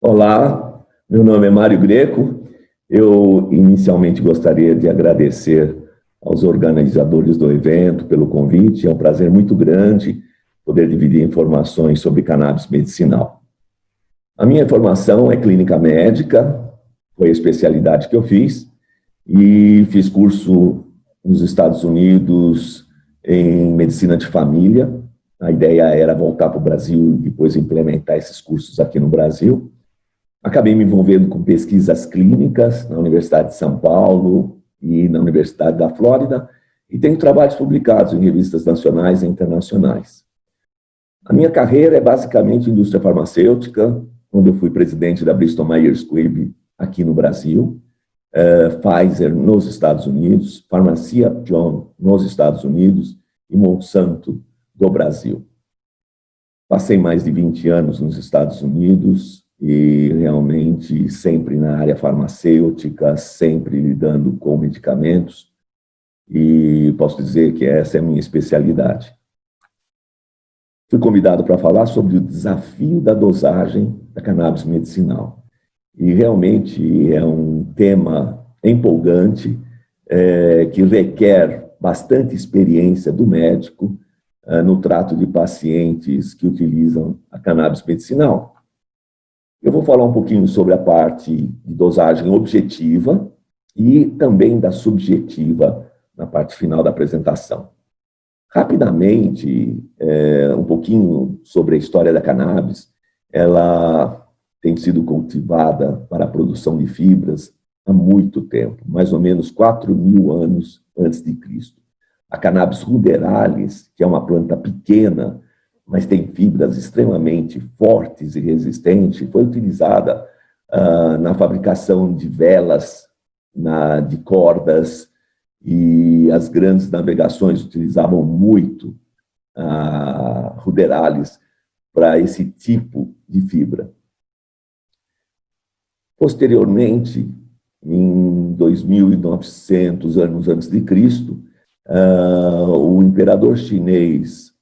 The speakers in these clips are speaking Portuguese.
Olá, meu nome é Mário Greco. Eu inicialmente gostaria de agradecer aos organizadores do evento pelo convite. É um prazer muito grande poder dividir informações sobre cannabis medicinal. A minha formação é clínica médica, foi a especialidade que eu fiz, e fiz curso nos Estados Unidos em medicina de família. A ideia era voltar para o Brasil e depois implementar esses cursos aqui no Brasil. Acabei me envolvendo com pesquisas clínicas na Universidade de São Paulo e na Universidade da Flórida, e tenho trabalhos publicados em revistas nacionais e internacionais. A minha carreira é basicamente indústria farmacêutica, onde eu fui presidente da Bristol Myers Squibb aqui no Brasil, Pfizer nos Estados Unidos, Farmacia Upjohn nos Estados Unidos e Monsanto do Brasil. Passei mais de 20 anos nos Estados Unidos, e realmente sempre na área farmacêutica, sempre lidando com medicamentos, e posso dizer que essa é a minha especialidade. Fui convidado para falar sobre o desafio da dosagem da cannabis medicinal, e realmente é um tema empolgante, que requer bastante experiência do médico no trato de pacientes que utilizam a cannabis medicinal. Eu vou falar um pouquinho sobre a parte de dosagem objetiva e também da subjetiva na parte final da apresentação. Rapidamente, um pouquinho sobre a história da cannabis. Ela tem sido cultivada para a produção de fibras há muito tempo, mais ou menos 4.000 anos antes de Cristo. A cannabis ruderalis, que é uma planta pequena, mas tem fibras extremamente fortes e resistentes, foi utilizada na fabricação de velas, de cordas, e as grandes navegações utilizavam muito a ruderalis para esse tipo de fibra. Posteriormente, em 2.900 anos antes de Cristo, o imperador chinês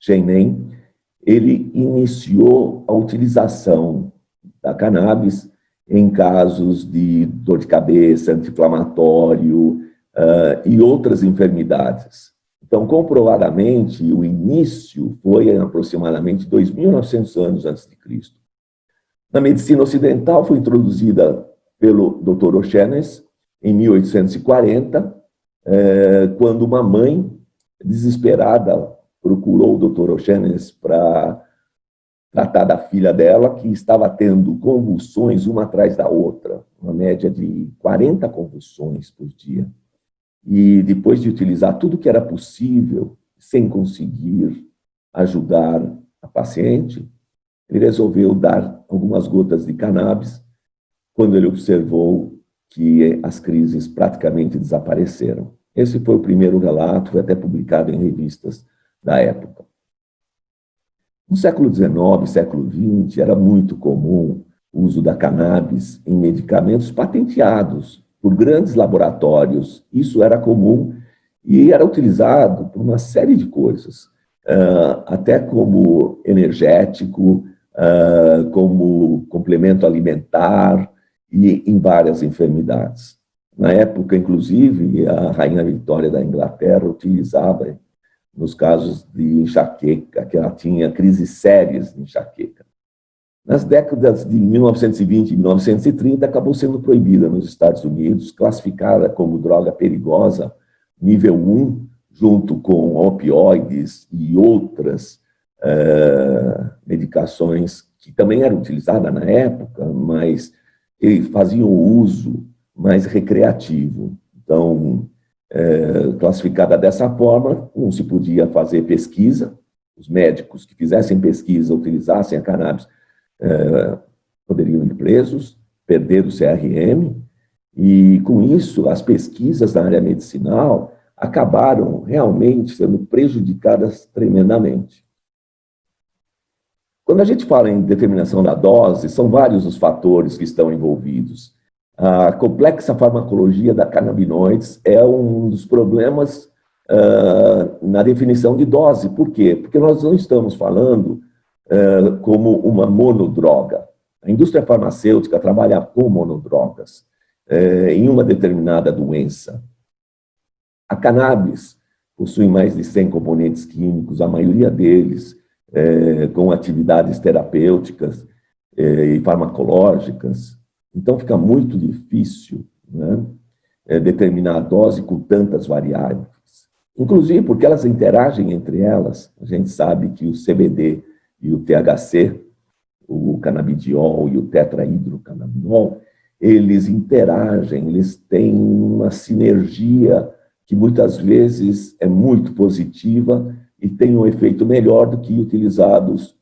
Shenneng, ele iniciou a utilização da cannabis em casos de dor de cabeça, anti-inflamatório e outras enfermidades. Então, comprovadamente, o início foi em aproximadamente 2.900 anos antes de Cristo. Na medicina ocidental foi introduzida pelo Dr. Oxenes em 1840, quando uma mãe desesperada procurou o Dr. Oxenes para tratar da filha dela, que estava tendo convulsões uma atrás da outra, uma média de 40 convulsões por dia. E depois de utilizar tudo que era possível, sem conseguir ajudar a paciente, ele resolveu dar algumas gotas de cannabis, quando ele observou que as crises praticamente desapareceram. Esse foi o primeiro relato, foi até publicado em revistas da época. No século XIX, século XX, era muito comum o uso da cannabis em medicamentos patenteados por grandes laboratórios. Isso era comum e era utilizado por uma série de coisas, até como energético, como complemento alimentar e em várias enfermidades. Na época, inclusive, a Rainha Vitória da Inglaterra utilizava nos casos de enxaqueca, que ela tinha crises sérias de enxaqueca. Nas décadas de 1920 e 1930, acabou sendo proibida nos Estados Unidos, classificada como droga perigosa, nível 1, junto com opioides e outras medicações que também eram utilizadas na época, mas faziam uso mais recreativo. Então, classificada dessa forma, não se podia fazer pesquisa. Os médicos que fizessem pesquisa, utilizassem a cannabis, poderiam ir presos, perder o CRM, e com isso as pesquisas na área medicinal acabaram realmente sendo prejudicadas tremendamente. Quando a gente fala em determinação da dose, são vários os fatores que estão envolvidos. A complexa farmacologia da canabinoides é um dos problemas na definição de dose. Por quê? Porque nós não estamos falando como uma monodroga. A indústria farmacêutica trabalha com monodrogas em uma determinada doença. A cannabis possui mais de 100 componentes químicos, a maioria deles com atividades terapêuticas e farmacológicas. Então, fica muito difícil, né, determinar a dose com tantas variáveis. Inclusive porque elas interagem entre elas. A gente sabe que o CBD e o THC, o canabidiol e o tetrahidrocannabinol, eles interagem, eles têm uma sinergia que muitas vezes é muito positiva e tem um efeito melhor do que utilizados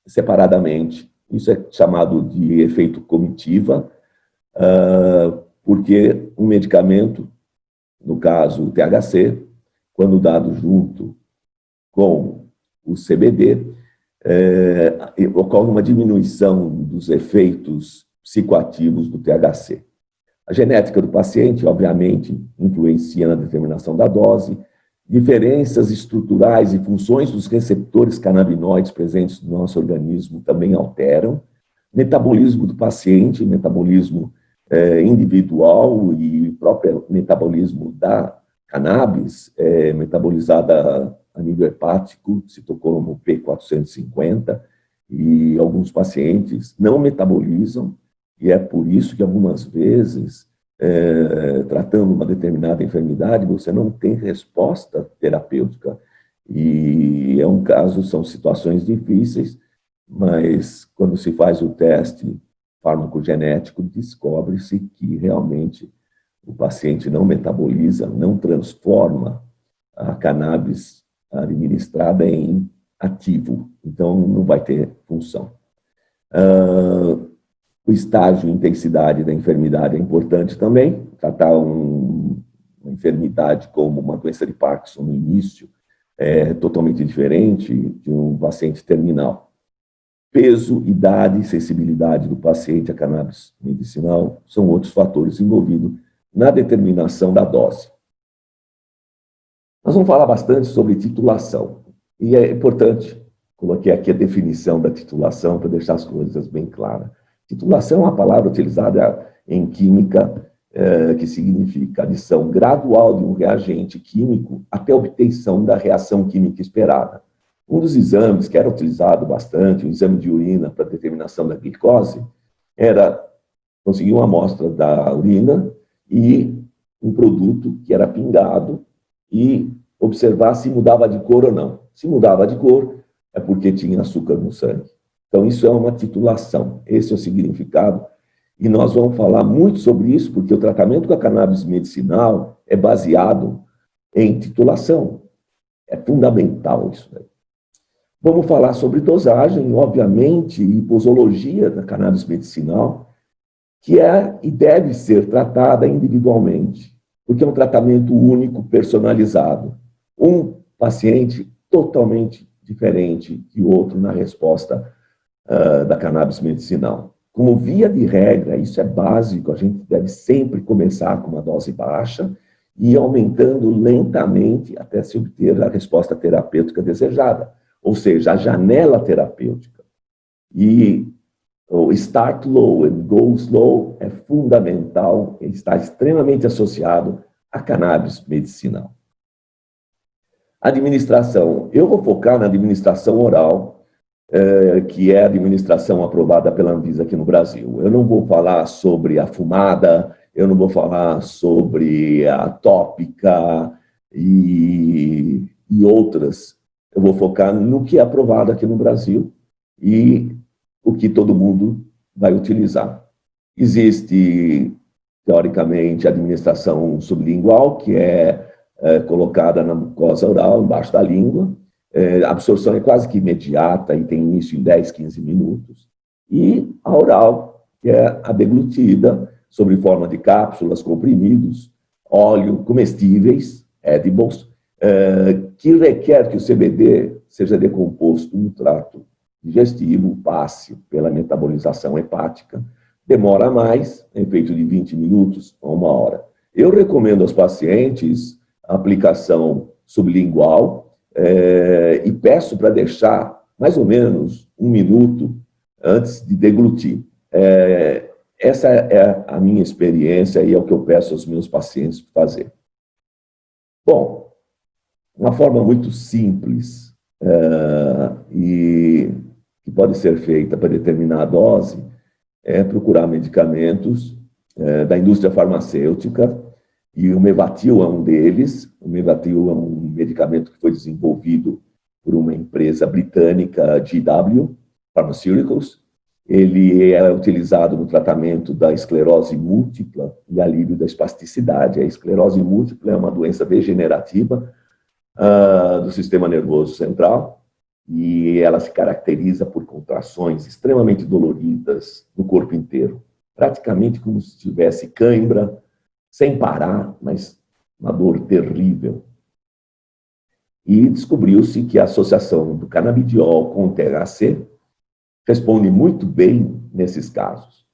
separadamente. Isso é chamado de efeito comitiva, porque um medicamento, no caso o THC, quando dado junto com o CBD, ocorre uma diminuição dos efeitos psicoativos do THC. A genética do paciente, obviamente, influencia na determinação da dose, diferenças estruturais e funções dos receptores canabinoides presentes no nosso organismo também alteram, metabolismo do paciente, metabolismo individual e próprio metabolismo da cannabis, metabolizada a nível hepático, se tocou como P450, e alguns pacientes não metabolizam, e é por isso que algumas vezes, tratando uma determinada enfermidade, você não tem resposta terapêutica. E é um caso, são situações difíceis, mas quando se faz o teste farmacogenético, descobre-se que realmente o paciente não metaboliza, não transforma a cannabis administrada em ativo, então não vai ter função. O estágio e intensidade da enfermidade é importante também. Tratar uma enfermidade como uma doença de Parkinson no início é totalmente diferente de um paciente terminal. Peso, idade e sensibilidade do paciente a cannabis medicinal são outros fatores envolvidos na determinação da dose. Nós vamos falar bastante sobre titulação. E é importante, coloquei aqui a definição da titulação para deixar as coisas bem claras. Titulação é uma palavra utilizada em química que significa adição gradual de um reagente químico até a obtenção da reação química esperada. Um dos exames que era utilizado bastante, o exame de urina para determinação da glicose, era conseguir uma amostra da urina e um produto que era pingado e observar se mudava de cor ou não. Se mudava de cor, é porque tinha açúcar no sangue. Então, isso é uma titulação, esse é o significado. E nós vamos falar muito sobre isso, porque o tratamento com a cannabis medicinal é baseado em titulação. É fundamental isso daí. Vamos falar sobre dosagem, obviamente, e posologia da cannabis medicinal, que é e deve ser tratada individualmente, porque é um tratamento único, personalizado. Um paciente totalmente diferente de outro na resposta da cannabis medicinal. Como via de regra, isso é básico, a gente deve sempre começar com uma dose baixa e ir aumentando lentamente até se obter a resposta terapêutica desejada, ou seja, a janela terapêutica. E o start low and go slow é fundamental, está extremamente associado à cannabis medicinal. Administração. Eu vou focar na administração oral, que é a administração aprovada pela Anvisa aqui no Brasil. Eu não vou falar sobre a fumada, eu não vou falar sobre a tópica e outras. Eu vou focar no que é aprovado aqui no Brasil e o que todo mundo vai utilizar. Existe, teoricamente, a administração sublingual, que é colocada na mucosa oral, embaixo da língua. A absorção é quase que imediata e tem início em 10, 15 minutos. E a oral, que é a deglutida, sob forma de cápsulas, comprimidos, óleo, comestíveis, edibles, que requer que o CBD seja decomposto no trato digestivo, passe pela metabolização hepática, demora mais, é feito de 20 minutos a 1 hora. Eu recomendo aos pacientes a aplicação sublingual, e peço para deixar mais ou menos 1 minuto antes de deglutir. Essa é a minha experiência e é o que eu peço aos meus pacientes fazer. Bom, uma forma muito simples e que pode ser feita para determinar a dose é procurar medicamentos da indústria farmacêutica, e o Mevatil é um deles. O Mevatil é um medicamento que foi desenvolvido por uma empresa britânica, GW Pharmaceuticals. Ele é utilizado no tratamento da esclerose múltipla e alívio da espasticidade. A esclerose múltipla é uma doença degenerativa do sistema nervoso central, e ela se caracteriza por contrações extremamente doloridas no corpo inteiro, praticamente como se tivesse cãibra, sem parar, mas uma dor terrível. E descobriu-se que a associação do canabidiol com o THC responde muito bem nesses casos.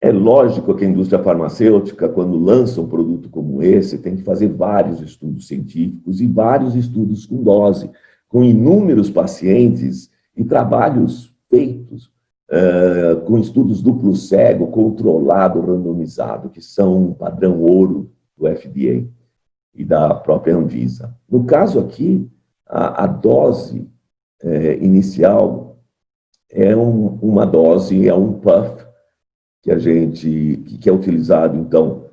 É lógico que a indústria farmacêutica, quando lança um produto como esse, tem que fazer vários estudos científicos e vários estudos com dose, com inúmeros pacientes e trabalhos feitos com estudos duplo cego, controlado, randomizado, que são um padrão ouro do FDA e da própria Anvisa. No caso aqui, a dose inicial é uma dose, é um puff, que é utilizado, então,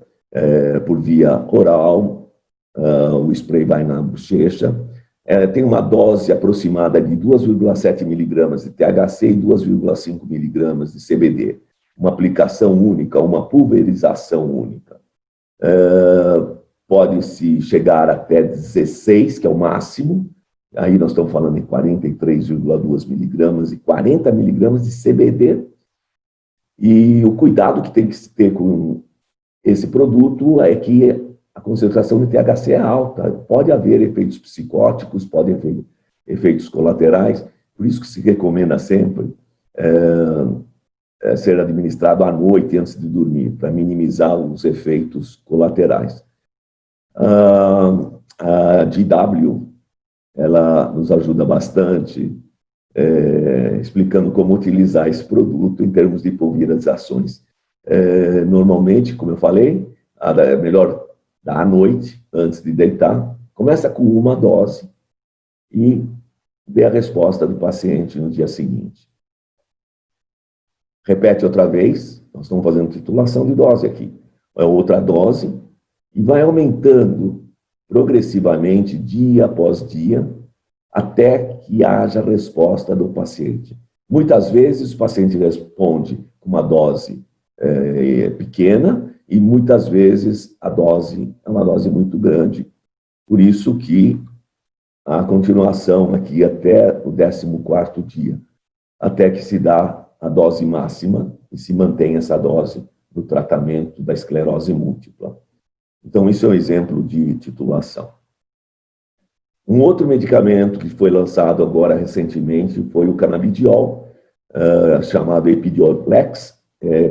por via oral. O spray vai na bochecha. Tem uma dose aproximada de 2,7 miligramas de THC e 2,5 miligramas de CBD. Uma aplicação única, uma pulverização única. Pode-se chegar até 16, que é o máximo. Aí nós estamos falando em 43,2 miligramas e 40 miligramas de CBD. E o cuidado que tem que se ter com esse produto é que a concentração de THC é alta. Pode haver efeitos psicóticos, pode haver efeitos colaterais. Por isso que se recomenda sempre ser administrado à noite antes de dormir, para minimizar os efeitos colaterais. A GW, ela nos ajuda bastante explicando como utilizar esse produto em termos de pulverizações. Normalmente, como eu falei, é melhor dar à noite, antes de deitar. Começa com uma dose e vê a resposta do paciente no dia seguinte. Repete outra vez, nós estamos fazendo titulação de dose aqui. É outra dose e vai aumentando progressivamente, dia após dia, até que haja resposta do paciente. Muitas vezes o paciente responde com uma dose pequena e muitas vezes a dose é uma dose muito grande. Por isso que a continuação aqui até o 14º dia, até que se dá a dose máxima e se mantém essa dose no tratamento da esclerose múltipla. Então, isso é um exemplo de titulação. Um outro medicamento que foi lançado agora recentemente foi o canabidiol, chamado Epidiolex,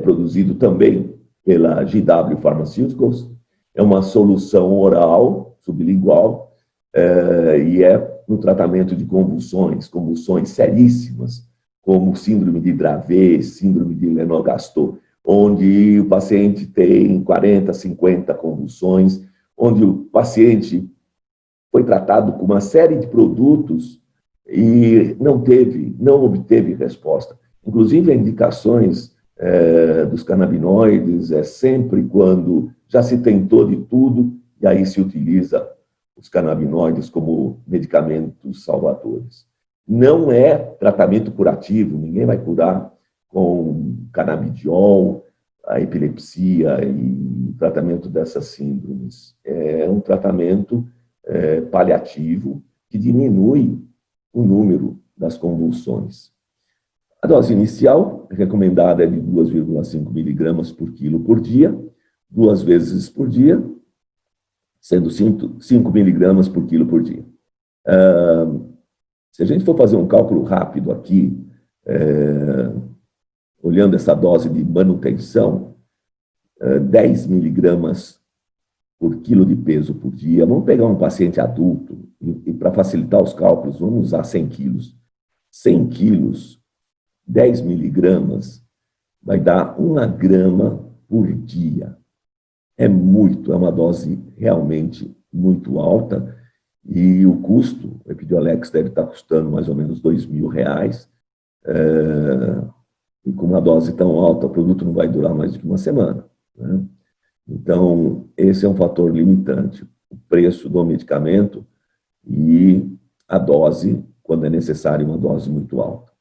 produzido também pela GW Pharmaceuticals. É uma solução oral, sublingual, e é no tratamento de convulsões seríssimas, como síndrome de Dravet, síndrome de Lennox-Gastaut, onde o paciente tem 40, 50 convulsões, onde o paciente foi tratado com uma série de produtos e não obteve resposta. Inclusive, as indicações dos canabinoides é sempre quando já se tentou de tudo, e aí se utiliza os canabinoides como medicamentos salvadores. Não é tratamento curativo, ninguém vai curar com canabidiol a epilepsia e o tratamento dessas síndromes. É um tratamento paliativo que diminui o número das convulsões. A dose inicial recomendada é de 2,5 miligramas por quilo por dia, 2 vezes por dia, sendo 5 miligramas por quilo por dia. Se a gente for fazer um cálculo rápido aqui, olhando essa dose de manutenção, 10 miligramas por quilo de peso por dia. Vamos pegar um paciente adulto e para facilitar os cálculos, vamos usar 100 quilos. 100 quilos, 10 miligramas, vai dar 1 grama por dia. É muito, é uma dose realmente muito alta, e o custo, o Epidiolex deve estar custando mais ou menos R$ 2.000, e com uma dose tão alta, o produto não vai durar mais do que uma semana, né? Então, esse é um fator limitante, o preço do medicamento e a dose, quando é necessário, uma dose muito alta.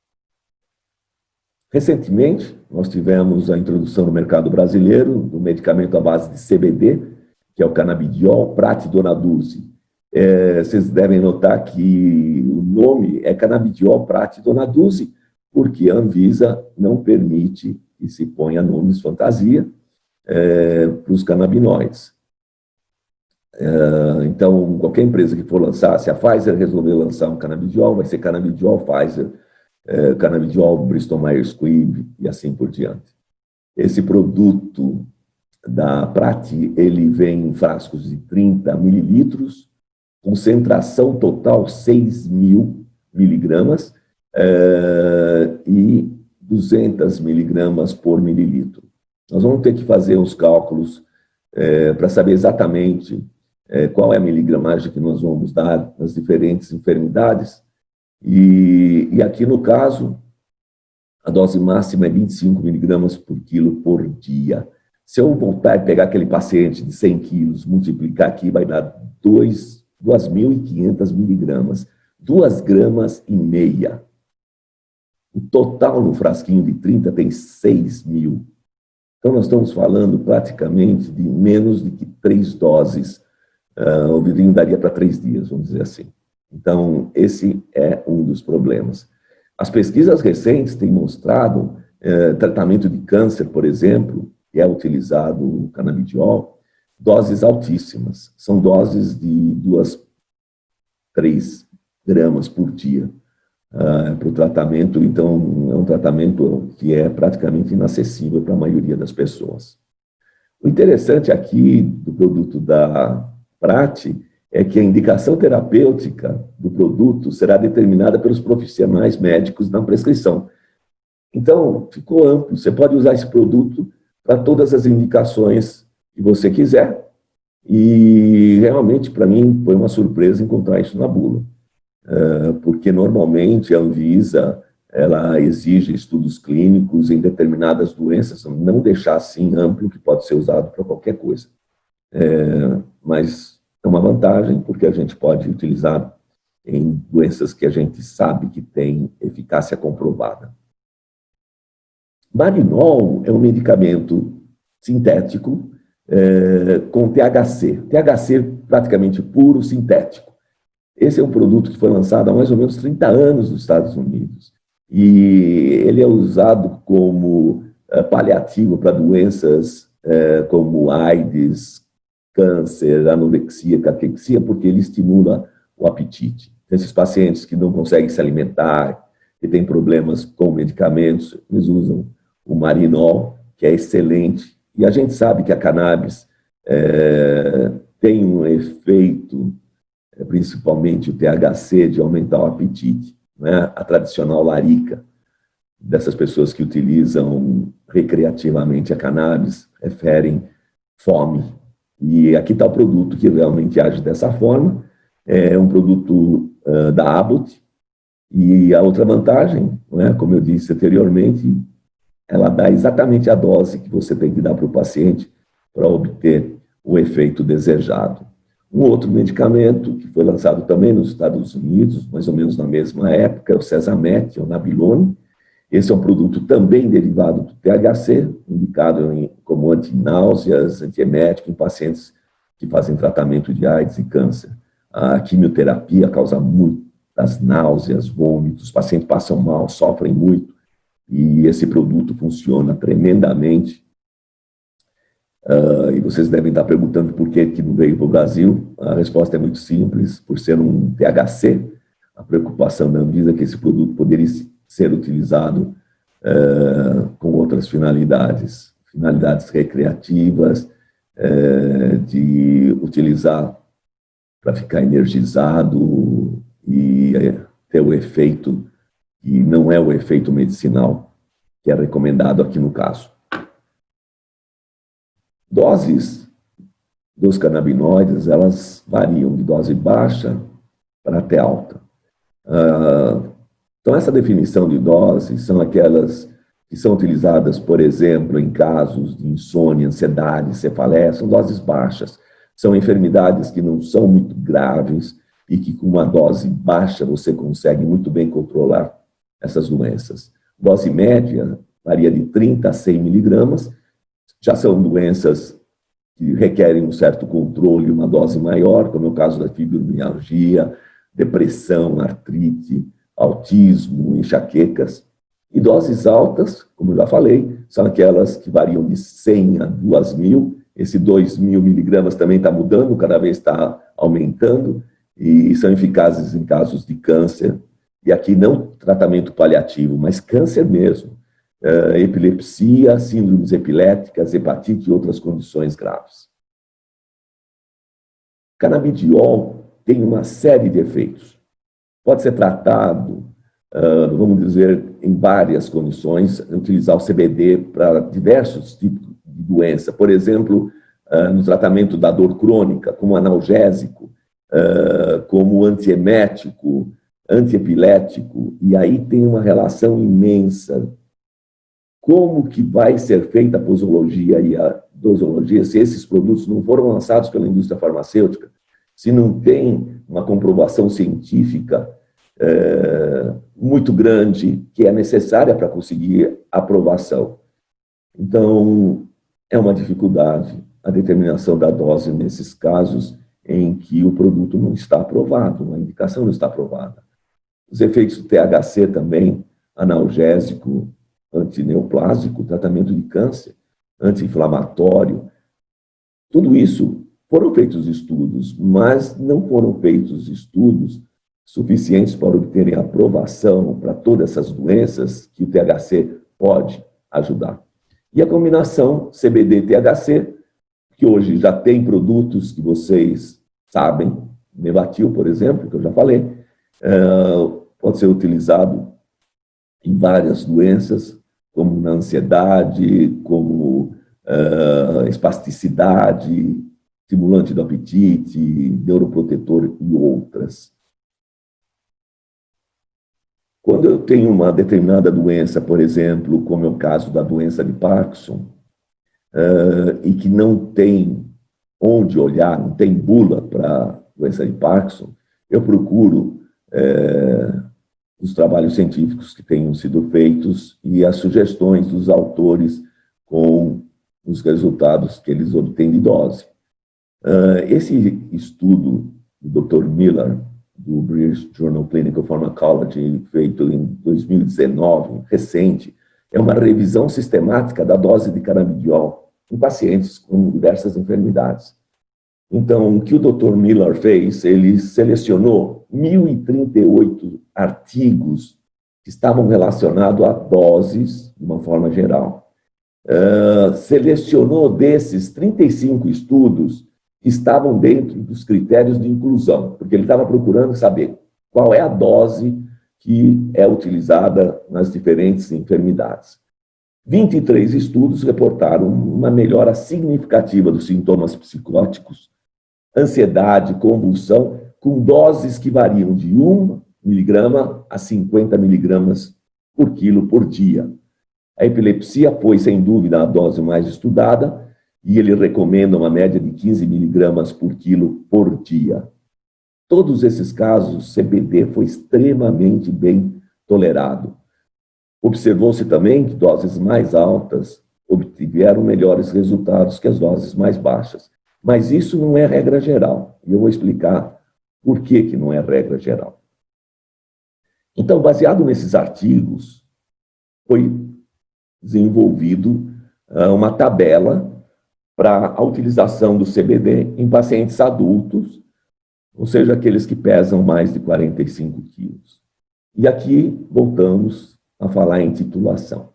Recentemente, nós tivemos a introdução no mercado brasileiro do medicamento à base de CBD, que é o canabidiol pratidonaduse. Vocês devem notar que o nome é canabidiol pratidonaduse, porque a Anvisa não permite que se ponha nomes fantasia para os canabinoides. Então, qualquer empresa que for lançar, se a Pfizer resolver lançar um canabidiol, vai ser canabidiol Pfizer, canabidiol Bristol Myers Squibb e assim por diante. Esse produto da Prati, ele vem em frascos de 30 mililitros, concentração total 6.000 miligramas e 200 miligramas por mililitro. Nós vamos ter que fazer uns cálculos para saber exatamente qual é a miligramagem que nós vamos dar nas diferentes enfermidades. E aqui, no caso, a dose máxima é 25 miligramas por quilo por dia. Se eu voltar e pegar aquele paciente de 100 quilos, multiplicar aqui, vai dar 2.500 miligramas, 2,5 gramas. O total no frasquinho de 30 tem 6.000. Então, nós estamos falando praticamente de menos de que 3 doses. O vidrinho daria para 3 dias, vamos dizer assim. Então, esse é um dos problemas. As pesquisas recentes têm mostrado tratamento de câncer, por exemplo, que é utilizado o canabidiol, doses altíssimas. São doses de 2, 3 gramas por dia para o tratamento. Então, é um tratamento que é praticamente inacessível para a maioria das pessoas. O interessante aqui do produto da Prati é que a indicação terapêutica do produto será determinada pelos profissionais médicos na prescrição. Então, ficou amplo. Você pode usar esse produto para todas as indicações que você quiser. E, realmente, para mim, foi uma surpresa encontrar isso na bula. Porque, normalmente, a Anvisa ela exige estudos clínicos em determinadas doenças, não deixar assim amplo que pode ser usado para qualquer coisa. Mas é uma vantagem, porque a gente pode utilizar em doenças que a gente sabe que tem eficácia comprovada. Marinol é um medicamento sintético com THC. THC praticamente puro, sintético. Esse é um produto que foi lançado há mais ou menos 30 anos nos Estados Unidos. E ele é usado como paliativo para doenças como AIDS, câncer, anorexia, caquexia, porque ele estimula o apetite. Esses pacientes que não conseguem se alimentar, que têm problemas com medicamentos, eles usam o Marinol, que é excelente. E a gente sabe que a cannabis tem um efeito, principalmente o THC, de aumentar o apetite, né? A tradicional larica dessas pessoas que utilizam recreativamente a cannabis referem fome. E aqui está o produto que realmente age dessa forma. É um produto da Abbott. E a outra vantagem, né, como eu disse anteriormente, ela dá exatamente a dose que você tem que dar para o paciente para obter o efeito desejado. Um outro medicamento que foi lançado também nos Estados Unidos, mais ou menos na mesma época, é o Cesamet, ou Nabilone. Esse é um produto também derivado do THC, indicado como antináuseas, antiemético em pacientes que fazem tratamento de AIDS e câncer. A quimioterapia causa muitas náuseas, vômitos, os pacientes passam mal, sofrem muito, e esse produto funciona tremendamente. E vocês devem estar perguntando por que não veio para o Brasil. A resposta é muito simples: por ser um THC, a preocupação da Anvisa é que esse produto poderia ser utilizado com outras finalidades recreativas, de utilizar para ficar energizado e ter o efeito que não é o efeito medicinal que é recomendado aqui no caso. Doses dos canabinoides, elas variam de dose baixa para até alta. Então, essa definição de dose são aquelas que são utilizadas, por exemplo, em casos de insônia, ansiedade, cefaleia, são doses baixas. São enfermidades que não são muito graves e que com uma dose baixa você consegue muito bem controlar essas doenças. Dose média varia de 30 a 100 miligramas, já são doenças que requerem um certo controle, uma dose maior, como é o caso da fibromialgia, depressão, artrite, autismo, enxaquecas. E doses altas, como eu já falei, são aquelas que variam de 100 a 2.000. Esse 2.000 miligramas também está mudando, cada vez está aumentando, e são eficazes em casos de câncer. E aqui não tratamento paliativo, mas câncer mesmo. Epilepsia, síndromes epiléticas, hepatite e outras condições graves. Canabidiol tem uma série de efeitos. Pode ser tratado, vamos dizer, em várias condições, utilizar o CBD para diversos tipos de doença. Por exemplo, no tratamento da dor crônica, como analgésico, como antiemético, antiepilético, e aí tem uma relação imensa. Como que vai ser feita a posologia e a dosologia se esses produtos não foram lançados pela indústria farmacêutica, se não tem uma comprovação científica muito grande que é necessária para conseguir aprovação. Então, é uma dificuldade a determinação da dose nesses casos em que o produto não está aprovado, a indicação não está aprovada. Os efeitos do THC também, analgésico, antineoplásico, tratamento de câncer, anti-inflamatório, tudo isso foram feitos estudos, mas não foram feitos estudos suficientes para obterem aprovação para todas essas doenças que o THC pode ajudar. E a combinação CBD-THC, que hoje já tem produtos que vocês sabem, Mevatil, por exemplo, que eu já falei, pode ser utilizado em várias doenças, como na ansiedade, como espasticidade, estimulante do apetite, neuroprotetor e outras. Quando eu tenho uma determinada doença, por exemplo, como é o caso da doença de Parkinson, e que não tem onde olhar, não tem bula para a doença de Parkinson, eu procuro os trabalhos científicos que tenham sido feitos e as sugestões dos autores com os resultados que eles obtêm de dose. Esse estudo do Dr. Miller, do British Journal of Clinical Pharmacology, feito em 2019, recente, é uma revisão sistemática da dose de canabidiol em pacientes com diversas enfermidades. Então, o que o Dr. Miller fez, ele selecionou 1.038 artigos que estavam relacionados a doses, de uma forma geral. Selecionou desses 35 estudos que estavam dentro dos critérios de inclusão, porque ele estava procurando saber qual é a dose que é utilizada nas diferentes enfermidades. 23 estudos reportaram uma melhora significativa dos sintomas psicóticos, ansiedade, convulsão, com doses que variam de 1 miligrama a 50 miligramas por quilo por dia. A epilepsia foi, sem dúvida, a dose mais estudada, e ele recomenda uma média de 15 miligramas por quilo por dia. Todos esses casos, CBD foi extremamente bem tolerado. Observou-se também que doses mais altas obtiveram melhores resultados que as doses mais baixas. Mas isso não é regra geral, e eu vou explicar por que não é regra geral. Então, baseado nesses artigos, foi desenvolvido uma tabela para a utilização do CBD em pacientes adultos, ou seja, aqueles que pesam mais de 45 quilos. E aqui voltamos a falar em titulação.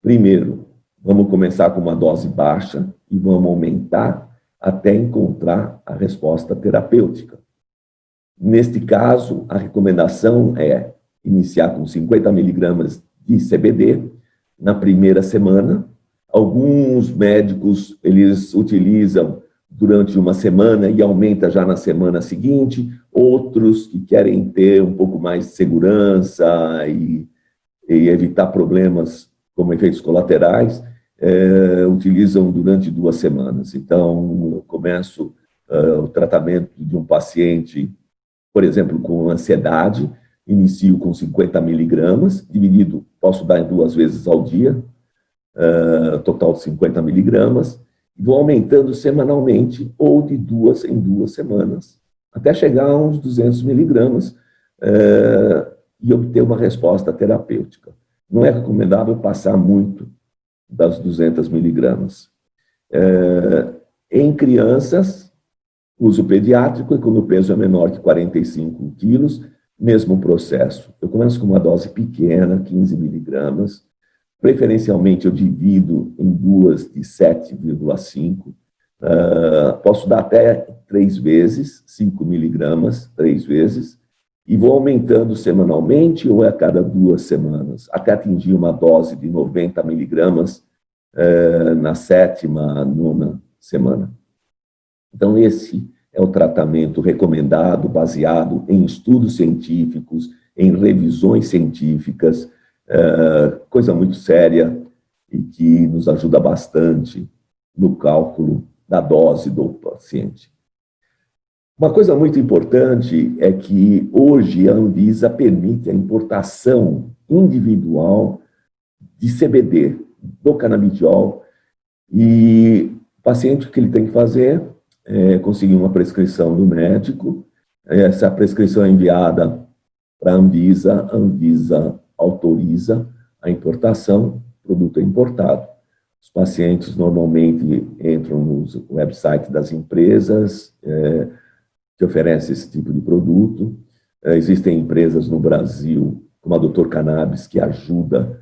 Primeiro, vamos começar com uma dose baixa e vamos aumentar até encontrar a resposta terapêutica. Neste caso, a recomendação é iniciar com 50 miligramas de CBD, na primeira semana. Alguns médicos, eles utilizam durante uma semana e aumenta já na semana seguinte. Outros que querem ter um pouco mais de segurança e evitar problemas como efeitos colaterais, utilizam durante 2 semanas. Então, eu começo o tratamento de um paciente, por exemplo, com ansiedade, inicio com 50 miligramas, dividido, posso dar em 2 vezes ao dia, total de 50 miligramas, e vou aumentando semanalmente, ou de 2 em 2 semanas, até chegar a uns 200 miligramas, e obter uma resposta terapêutica. Não é recomendável passar muito das 200 miligramas. Em crianças, uso pediátrico, e quando o peso é menor que 45 quilos, mesmo processo. Eu começo com uma dose pequena, 15 miligramas. Preferencialmente, eu divido em 2 de 7,5. Posso dar até 3 vezes, 5 miligramas, 3 vezes, e vou aumentando semanalmente ou a cada 2 semanas, até atingir uma dose de 90 miligramas na 7ª, 9ª semana. Então, esse é o tratamento recomendado, baseado em estudos científicos, em revisões científicas, coisa muito séria e que nos ajuda bastante no cálculo da dose do paciente. Uma coisa muito importante é que hoje a Anvisa permite a importação individual de CBD, do canabidiol, e o paciente, o que ele tem que fazer é conseguir uma prescrição do médico. Essa prescrição é enviada para a Anvisa autoriza a importação, o produto é importado. Os pacientes normalmente entram nos websites das empresas que oferecem esse tipo de produto. Existem empresas no Brasil, como a Dr. Cannabis, que ajuda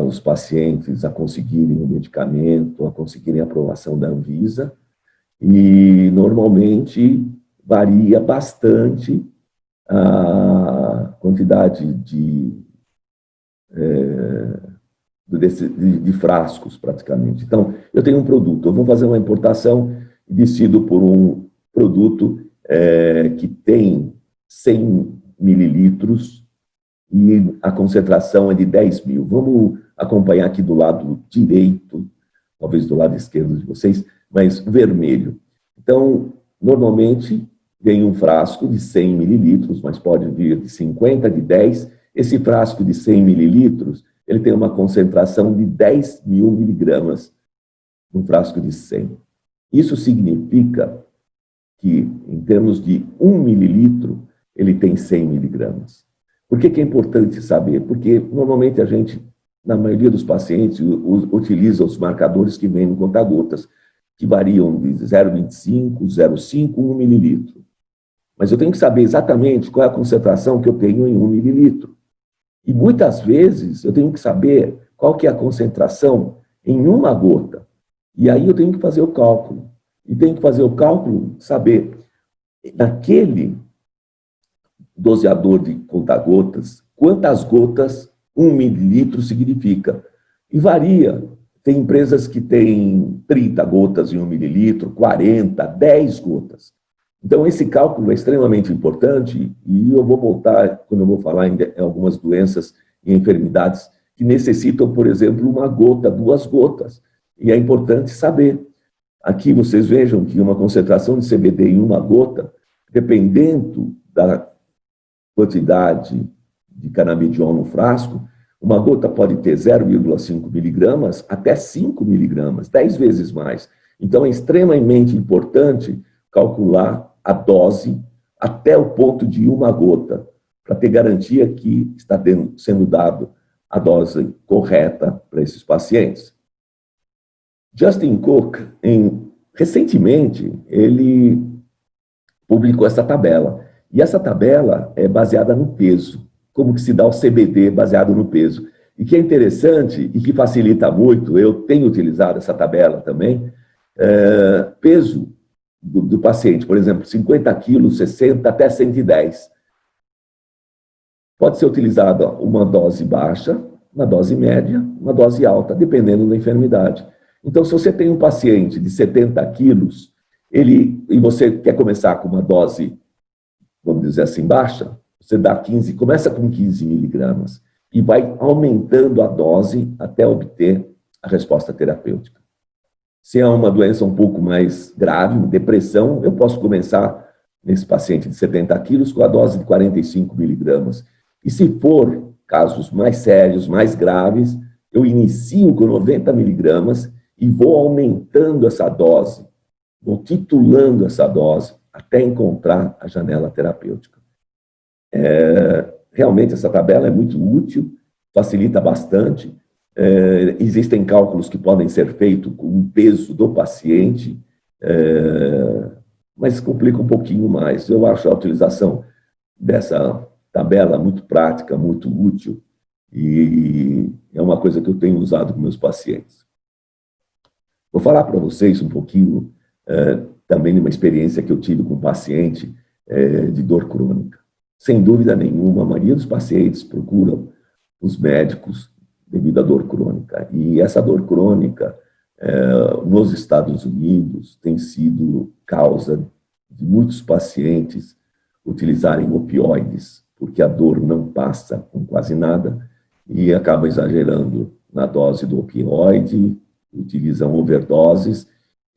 os pacientes a conseguirem o medicamento, a conseguirem a aprovação da Anvisa. E, normalmente, varia bastante a quantidade de frascos, praticamente. Então, eu tenho um produto, eu vou fazer uma importação e decido por um produto que tem 100 mililitros e a concentração é de 10 mil. Vamos acompanhar aqui do lado direito, talvez do lado esquerdo de vocês, mas vermelho. Então, normalmente, vem um frasco de 100 mililitros, mas pode vir de 50, de 10. Esse frasco de 100 mililitros, ele tem uma concentração de 10 mil miligramas no frasco de 100. Isso significa que, em termos de 1 mililitro, ele tem 100 miligramas. Por que é importante saber? Porque, normalmente, a gente, na maioria dos pacientes, utiliza os marcadores que vêm no conta-gotas, que variam de 0,25, 0,5, 1 mililitro. Mas eu tenho que saber exatamente qual é a concentração que eu tenho em 1 mililitro. E, muitas vezes, eu tenho que saber qual que é a concentração em uma gota. E aí eu tenho que fazer o cálculo. E tenho que fazer o cálculo, saber, naquele doseador de conta-gotas, quantas gotas 1 mililitro significa. E varia. Tem empresas que têm 30 gotas em 1 mililitro, 40, 10 gotas. Então, esse cálculo é extremamente importante e eu vou voltar, quando eu vou falar em algumas doenças e enfermidades que necessitam, por exemplo, 1 gota, 2 gotas. E é importante saber. Aqui vocês vejam que uma concentração de CBD em 1 gota, dependendo da quantidade de canabidiol no frasco, 1 gota pode ter 0,5 miligramas até 5 miligramas, 10 vezes mais. Então, é extremamente importante calcular a dose até o ponto de 1 gota, para ter garantia que está sendo dado a dose correta para esses pacientes. Justin Cook, recentemente, ele publicou essa tabela. E essa tabela é baseada no peso, como que se dá o CBD baseado no peso. E que é interessante e que facilita muito, eu tenho utilizado essa tabela também, peso do paciente, por exemplo, 50 quilos, 60 até 110. Pode ser utilizada uma dose baixa, uma dose média, uma dose alta, dependendo da enfermidade. Então, se você tem um paciente de 70 quilos, e você quer começar com uma dose, vamos dizer assim, baixa, você dá 15, começa com 15 miligramas e vai aumentando a dose até obter a resposta terapêutica. Se é uma doença um pouco mais grave, depressão, eu posso começar nesse paciente de 70 quilos com a dose de 45 miligramas. E se for casos mais sérios, mais graves, eu inicio com 90 miligramas e vou aumentando essa dose, vou titulando essa dose até encontrar a janela terapêutica. Realmente essa tabela é muito útil, facilita bastante. Existem cálculos que podem ser feitos com o peso do paciente, mas complica um pouquinho mais. Eu acho a utilização dessa tabela muito prática, muito útil, e é uma coisa que eu tenho usado com meus pacientes. Vou falar para vocês um pouquinho também de uma experiência que eu tive com um paciente de dor crônica. Sem dúvida nenhuma, a maioria dos pacientes procuram os médicos devido à dor crônica. E essa dor crônica, nos Estados Unidos, tem sido causa de muitos pacientes utilizarem opioides, porque a dor não passa com quase nada e acabam exagerando na dose do opioide, utilizam overdoses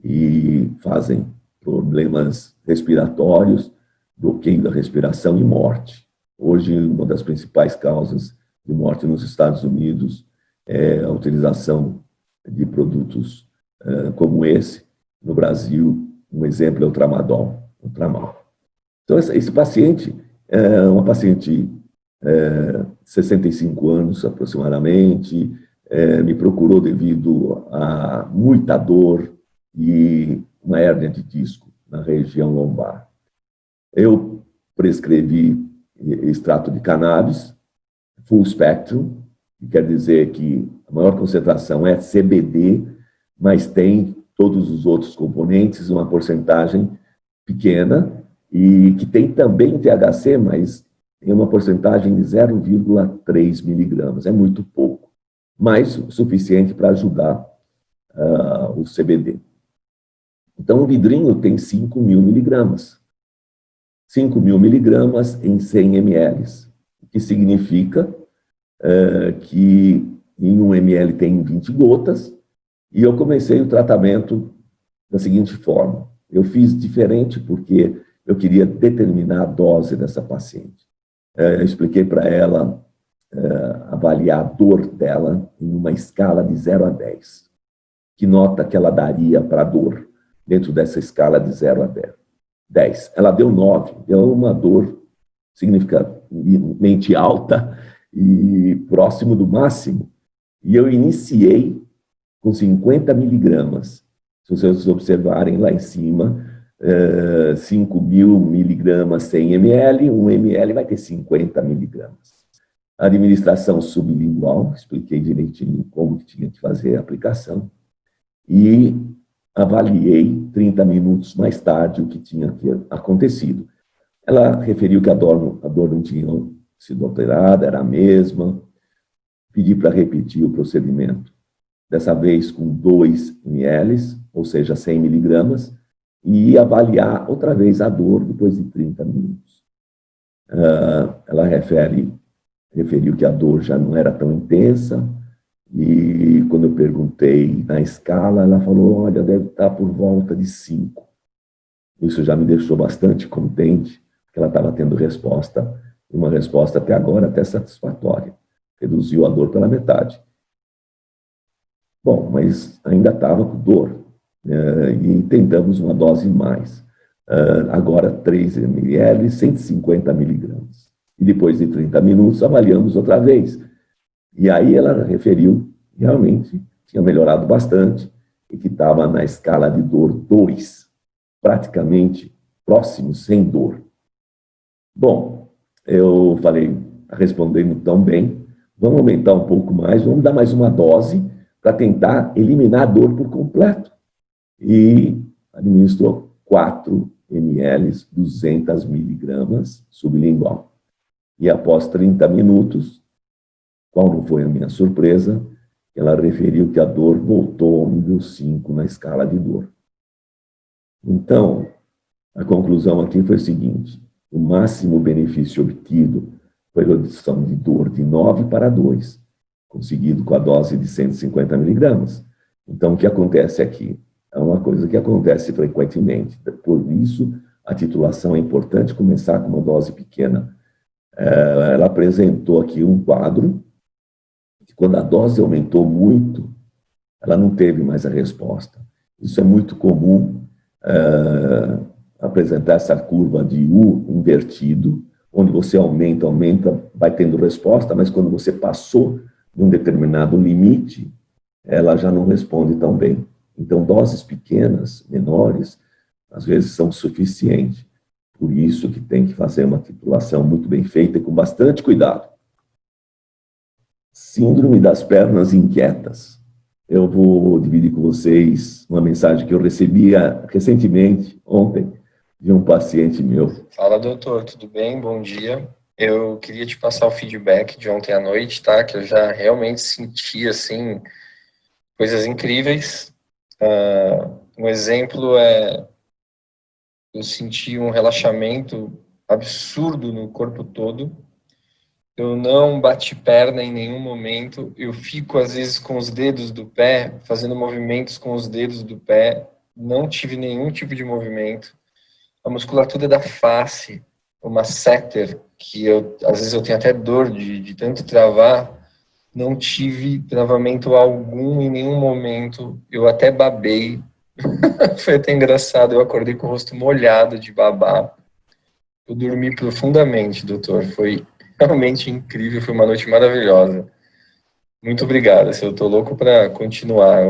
e fazem problemas respiratórios, bloqueio da respiração e morte. Hoje, uma das principais causas de morte nos Estados Unidos é a utilização de produtos como esse. No Brasil, um exemplo é o tramadol, o tramal. Então, esse paciente é uma paciente de 65 anos aproximadamente, me procurou devido a muita dor e uma hérnia de disco na região lombar. Eu prescrevi extrato de cannabis, full spectrum, que quer dizer que a maior concentração é CBD, mas tem todos os outros componentes, uma porcentagem pequena, e que tem também THC, mas tem uma porcentagem de 0,3 miligramas, é muito pouco, mas o suficiente para ajudar o CBD. Então, o vidrinho tem 5.000 miligramas. 5.000 miligramas em 100 ml, o que significa que em 1 ml tem 20 gotas, e eu comecei o tratamento da seguinte forma. Eu fiz diferente porque eu queria determinar a dose dessa paciente. Eu expliquei para ela avaliar a dor dela em uma escala de 0 a 10. Que nota que ela daria para a dor dentro dessa escala de 0 a 10? Ela deu 9, deu uma dor significativamente alta e próximo do máximo. E eu iniciei com 50 miligramas. Se vocês observarem lá em cima, 5.000 miligramas 100 ml, 1 ml vai ter 50 miligramas. A administração sublingual, expliquei direitinho como que tinha que fazer a aplicação, e avaliei 30 minutos mais tarde o que tinha acontecido. Ela referiu que a dor não tinha sido alterada, era a mesma. Pedi para repetir o procedimento, dessa vez com 2 ml, ou seja, 100 miligramas, e avaliar outra vez a dor depois de 30 minutos. Ela referiu que a dor já não era tão intensa, e quando eu perguntei na escala, ela falou, olha, deve estar por volta de 5. Isso já me deixou bastante contente, porque ela estava tendo resposta, uma resposta até agora até satisfatória. Reduziu a dor pela metade. Bom, mas ainda estava com dor, e tentamos uma dose mais. Agora 3 ml, 150 miligramas. E depois de 30 minutos, avaliamos outra vez. E aí ela referiu, realmente, tinha melhorado bastante, e que estava na escala de dor 2, praticamente próximo, sem dor. Bom, eu falei, respondendo tão bem, vamos aumentar um pouco mais, vamos dar mais uma dose para tentar eliminar a dor por completo. E administrou 4 ml, 200 miligramas sublingual. E após 30 minutos, Qual não foi a minha surpresa? Ela referiu que a dor voltou ao nível 5 na escala de dor. Então, a conclusão aqui foi a seguinte: o máximo benefício obtido foi a redução de dor de 9 para 2, conseguido com a dose de 150 miligramas. Então, o que acontece aqui? É uma coisa que acontece frequentemente. Por isso, a titulação é importante começar com uma dose pequena. Ela apresentou aqui um quadro que, quando a dose aumentou muito, ela não teve mais a resposta. Isso é muito comum, apresentar essa curva de U invertido, onde você aumenta, vai tendo resposta, mas quando você passou de um determinado limite, ela já não responde tão bem. Então, doses pequenas, menores, às vezes são suficientes. Por isso que tem que fazer uma titulação muito bem feita e com bastante cuidado. Síndrome das pernas inquietas. Eu vou dividir com vocês uma mensagem que eu recebi recentemente, ontem, de um paciente meu. Fala, doutor, tudo bem? Bom dia. Eu queria te passar o feedback de ontem à noite, tá? Que eu já realmente senti, assim, coisas incríveis. Um exemplo é, eu senti um relaxamento absurdo no corpo todo. Eu não bati perna em nenhum momento. Eu fico, às vezes, com os dedos do pé, fazendo movimentos com os dedos do pé. Não tive nenhum tipo de movimento. A musculatura da face, o masseter, que às vezes eu tenho até dor de tanto travar, não tive travamento algum em nenhum momento. Eu até babei. Foi até engraçado, eu acordei com o rosto molhado de babar. Eu dormi profundamente, doutor. Foi realmente incrível, foi uma noite maravilhosa. Muito obrigado. Eu estou louco para continuar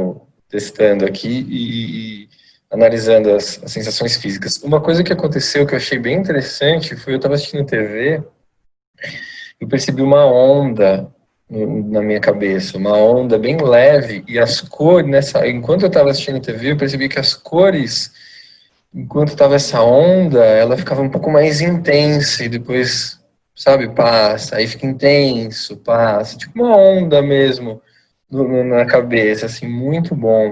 testando aqui e analisando as sensações físicas. Uma coisa que aconteceu que eu achei bem interessante foi eu estava assistindo TV, eu percebi uma onda na minha cabeça, uma onda bem leve, e as cores, enquanto eu estava assistindo TV, eu percebi que as cores, enquanto estava essa onda, ela ficava um pouco mais intensa, e depois, sabe, passa, aí fica intenso, passa, tipo uma onda mesmo na cabeça, assim, muito bom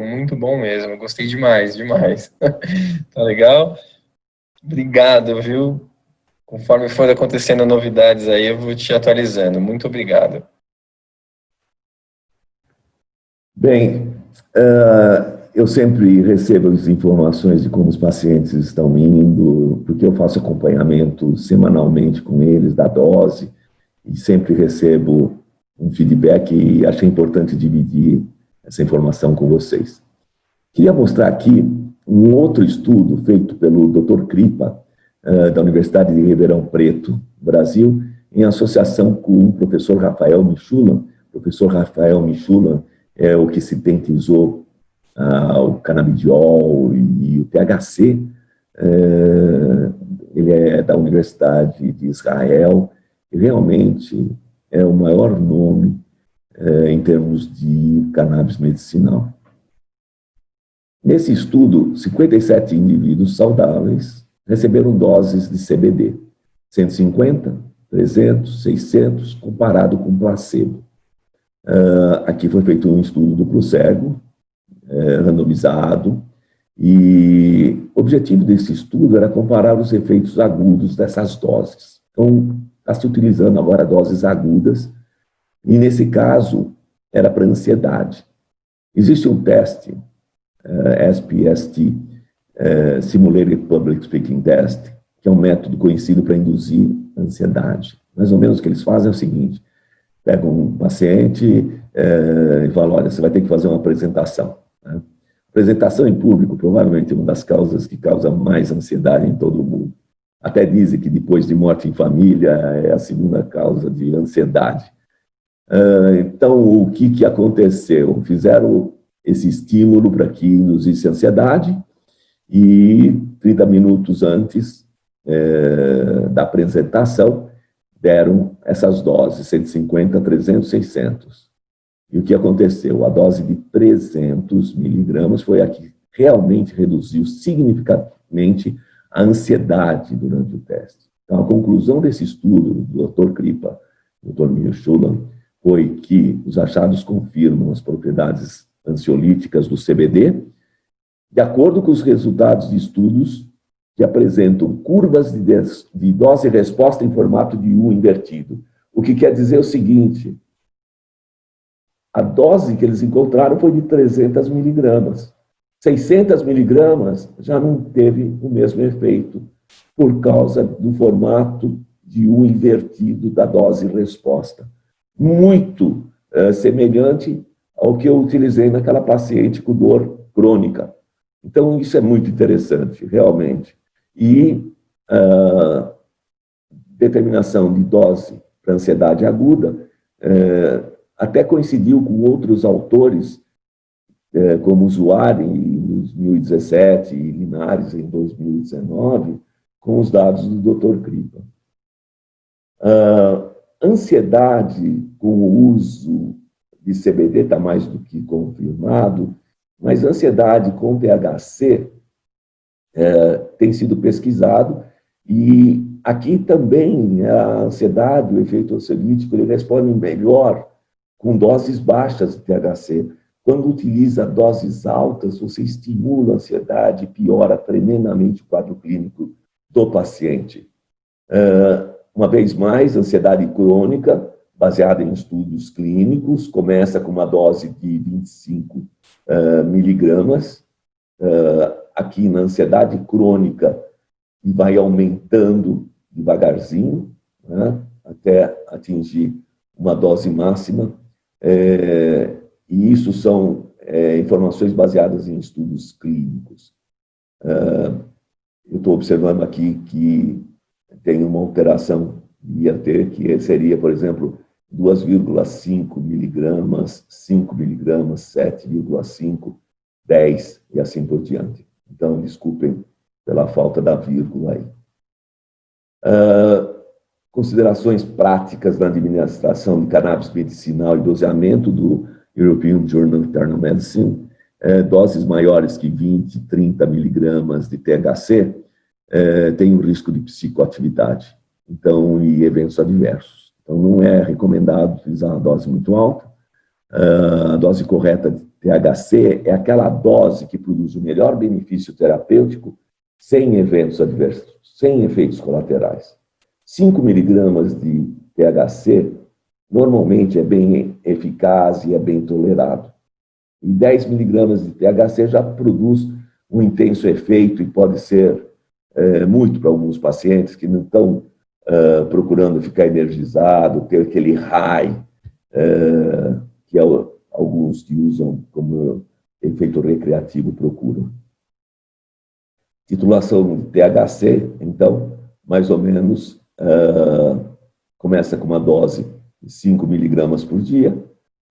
mesmo, eu gostei demais, demais. Tá legal? Obrigado, viu? Conforme for acontecendo novidades aí, eu vou te atualizando. Muito obrigado. Bem, eu sempre recebo as informações de como os pacientes estão indo, porque eu faço acompanhamento semanalmente com eles da dose, e sempre recebo um feedback e achei importante dividir essa informação com vocês. Queria mostrar aqui um outro estudo feito pelo Dr. Kripa, da Universidade de Ribeirão Preto, Brasil, em associação com o professor Rafael Michulan. O professor Rafael Michulan é o que sintetizou o canabidiol e o THC. Ele é da Universidade de Israel e realmente é o maior nome em termos de cannabis medicinal. Nesse estudo, 57 indivíduos saudáveis receberam doses de CBD, 150, 300, 600, comparado com placebo. Aqui foi feito um estudo duplo cego, randomizado, e o objetivo desse estudo era comparar os efeitos agudos dessas doses. Então, está se utilizando agora doses agudas, e nesse caso, era para ansiedade. Existe um teste, SPST, Simulated Public Speaking Test, que é um método conhecido para induzir ansiedade. Mais ou menos o que eles fazem é o seguinte: pegam um paciente e falam, olha, você vai ter que fazer uma apresentação. Né? Apresentação em público, provavelmente, é uma das causas que causa mais ansiedade em todo o mundo. Até dizem que depois de morte em família é a segunda causa de ansiedade. Então, o que aconteceu? Fizeram esse estímulo para que induzisse ansiedade e 30 minutos antes da apresentação deram essas doses, 150, 300, 600. E o que aconteceu? A dose de 300 miligramas foi a que realmente reduziu significativamente a ansiedade durante o teste. Então, a conclusão desse estudo do Dr. Kripa, Dr. Michulan, foi que os achados confirmam as propriedades ansiolíticas do CBD, de acordo com os resultados de estudos que apresentam curvas de dose e resposta em formato de U invertido. O que quer dizer o seguinte: a dose que eles encontraram foi de 300 miligramas. 600 miligramas já não teve o mesmo efeito, por causa do formato de U invertido da dose e resposta. Muito semelhante ao que eu utilizei naquela paciente com dor crônica. Então, isso é muito interessante, realmente. E determinação de dose para ansiedade aguda até coincidiu com outros autores, como Zuari em 2017 e Linares em 2019, com os dados do Dr. Kripa. Ansiedade com o uso de CBD está mais do que confirmado, mas ansiedade com THC tem sido pesquisado, e aqui também a ansiedade, o efeito ansiolítico, ele responde melhor com doses baixas de THC. Quando utiliza doses altas, você estimula a ansiedade e piora tremendamente o quadro clínico do paciente. Uma vez mais, ansiedade crônica, baseada em estudos clínicos, começa com uma dose de 25 miligramas, aqui na ansiedade crônica, e vai aumentando devagarzinho, né, até atingir uma dose máxima. E isso são informações baseadas em estudos clínicos. Eu estou observando aqui que tem uma alteração IAT, que seria, por exemplo, 2,5 miligramas, 5 miligramas, 7,5, 10 e assim por diante. Então, desculpem pela falta da vírgula aí. Considerações práticas na administração de cannabis medicinal e doseamento do European Journal of Internal Medicine: doses maiores que 20, 30 miligramas de THC tem um risco de psicoatividade, então, e eventos adversos. Então, não é recomendado utilizar uma dose muito alta. A dose correta de THC é aquela dose que produz o melhor benefício terapêutico sem eventos adversos, sem efeitos colaterais. 5 miligramas de THC normalmente é bem eficaz e é bem tolerado. E 10 miligramas de THC já produz um intenso efeito e pode ser muito para alguns pacientes que não estão procurando ficar energizado, ter aquele high, que alguns que usam como efeito recreativo procuram. Titulação de THC, então, mais ou menos, começa com uma dose de 5 miligramas por dia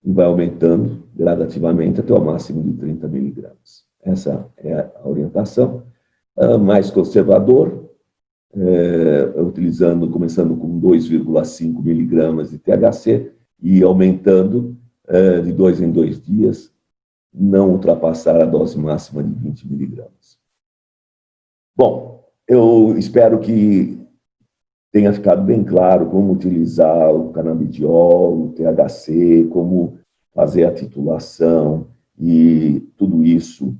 e vai aumentando gradativamente até o máximo de 30 miligramas. Essa é a orientação. Mais conservador, começando com 2,5 miligramas de THC e aumentando de 2 em 2 dias, não ultrapassar a dose máxima de 20 miligramas. Bom, eu espero que tenha ficado bem claro como utilizar o canabidiol, o THC, como fazer a titulação e tudo isso,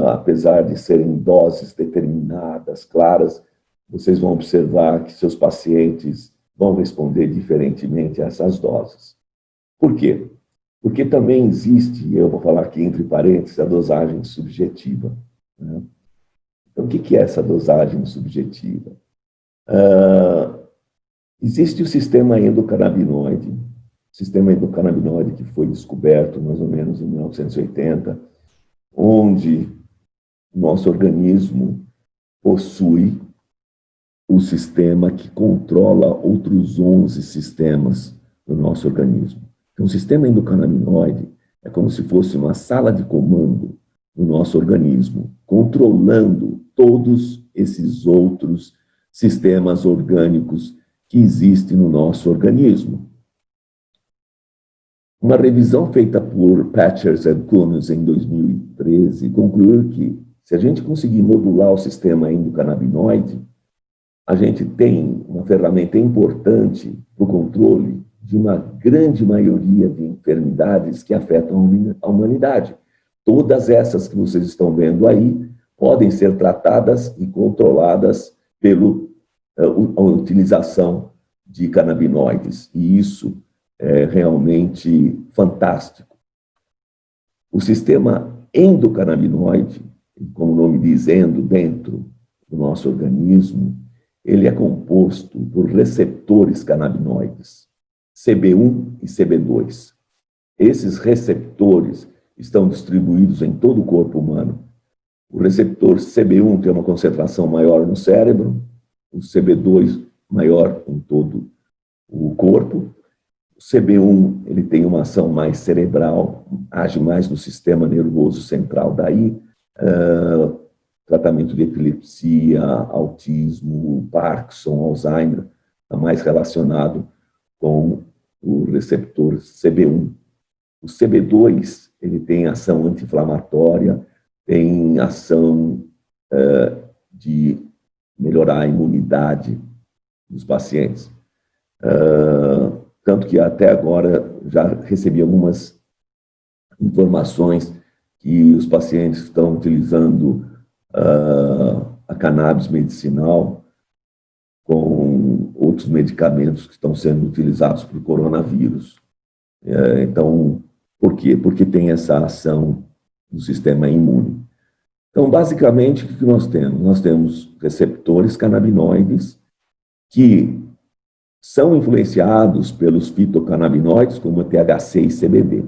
apesar de serem doses determinadas, claras, vocês vão observar que seus pacientes vão responder diferentemente a essas doses. Por quê? Porque também existe, eu vou falar aqui entre parênteses, a dosagem subjetiva, né? Então, o que é essa dosagem subjetiva? Existe o sistema endocannabinoide, que foi descoberto mais ou menos em 1980, onde o nosso organismo possui o sistema que controla outros 11 sistemas do nosso organismo. Então, o sistema endocannabinoide é como se fosse uma sala de comando no nosso organismo, controlando todos esses outros sistemas orgânicos que existem no nosso organismo. Uma revisão feita por Patchers and Cummins em 2013 concluiu que, se a gente conseguir modular o sistema endocannabinoide, a gente tem uma ferramenta importante para o controle de uma grande maioria de enfermidades que afetam a humanidade. Todas essas que vocês estão vendo aí podem ser tratadas e controladas pela utilização de canabinoides, e isso é realmente fantástico. O sistema endocannabinoide, como o nome diz, endo, dentro do nosso organismo, ele é composto por receptores canabinoides, CB1 e CB2. Esses receptores estão distribuídos em todo o corpo humano. O receptor CB1 tem uma concentração maior no cérebro, o CB2 maior em todo o corpo. O CB1 ele tem uma ação mais cerebral, age mais no sistema nervoso central, daí tratamento de epilepsia, autismo, Parkinson, Alzheimer, está mais relacionado com o receptor CB1. O CB2 ele tem ação anti-inflamatória, tem ação de melhorar a imunidade dos pacientes. Tanto que até agora já recebi algumas informações que os pacientes estão utilizando a cannabis medicinal com outros medicamentos que estão sendo utilizados para o coronavírus. Então, por quê? Porque tem essa ação no sistema imune. Então, basicamente, o que nós temos? Nós temos receptores canabinoides que são influenciados pelos fitocannabinoides, como o THC e CBD.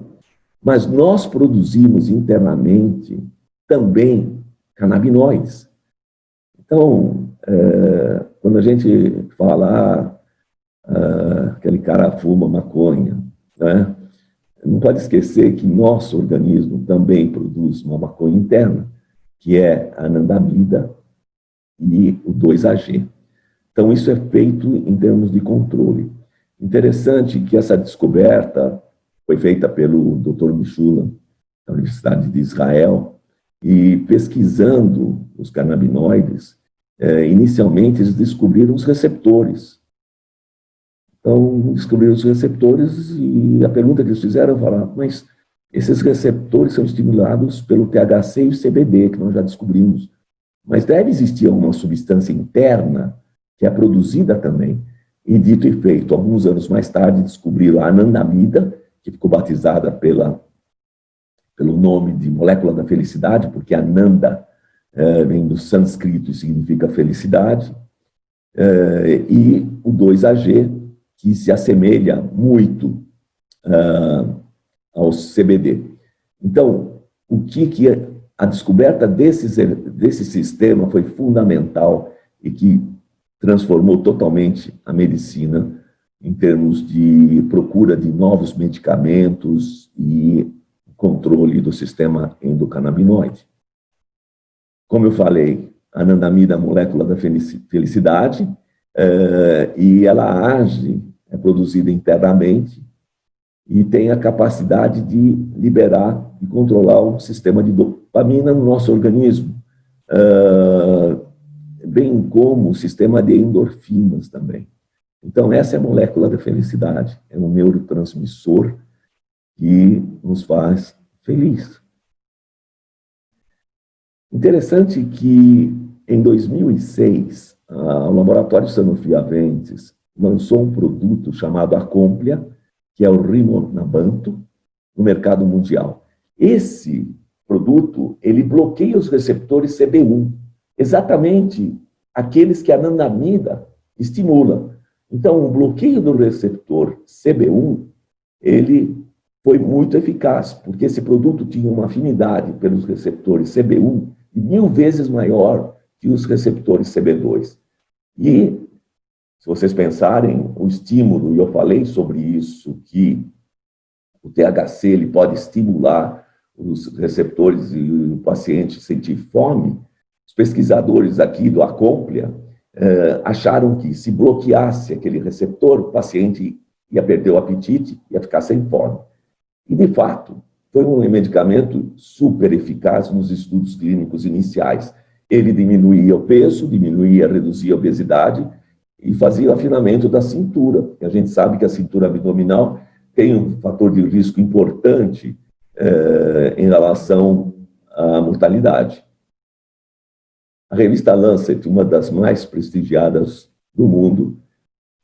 Mas nós produzimos internamente também canabinoides. Então, quando a gente fala, aquele cara fuma maconha, né? Não pode esquecer que nosso organismo também produz uma maconha interna, que é a anandamida e o 2-AG. Então, isso é feito em termos de controle. Interessante que essa descoberta foi feita pelo Dr. Michula, da Universidade de Israel, e pesquisando os canabinoides, inicialmente eles descobriram os receptores. Então, descobriram os receptores e a pergunta que eles fizeram foi, mas esses receptores são estimulados pelo THC e o CBD, que nós já descobrimos. Mas deve existir uma substância interna que é produzida também. E dito e feito, alguns anos mais tarde, descobriram a anandamida, que ficou batizada pelo nome de molécula da felicidade, porque Ananda vem do sânscrito e significa felicidade, e o 2-AG, que se assemelha muito ao CBD. Então, a descoberta desse sistema foi fundamental e que transformou totalmente a medicina em termos de procura de novos medicamentos e controle do sistema endocannabinoide. Como eu falei, a anandamida é a molécula da felicidade, e ela age, é produzida internamente e tem a capacidade de liberar e controlar o sistema de dopamina no nosso organismo, bem como o sistema de endorfinas também. Então, essa é a molécula da felicidade, é um neurotransmissor que nos faz feliz. Interessante que, em 2006, o laboratório Sanofi Aventis lançou um produto chamado Acomplia, que é o Rimonabanto, no mercado mundial. Esse produto, ele bloqueia os receptores CB1, exatamente aqueles que a anandamida estimula. Então, o bloqueio do receptor CB1, ele foi muito eficaz, porque esse produto tinha uma afinidade pelos receptores CB1 1000 vezes maior que os receptores CB2. E, se vocês pensarem, o estímulo, e eu falei sobre isso, que o THC ele pode estimular os receptores e o paciente sentir fome, os pesquisadores aqui do Acomplia acharam que se bloqueasse aquele receptor, o paciente ia perder o apetite, ia ficar sem fome. E, de fato, foi um medicamento super eficaz nos estudos clínicos iniciais. Ele diminuía o peso, reduzia a obesidade e fazia o afinamento da cintura. A gente sabe que a cintura abdominal tem um fator de risco importante em relação à mortalidade. A revista Lancet, uma das mais prestigiadas do mundo,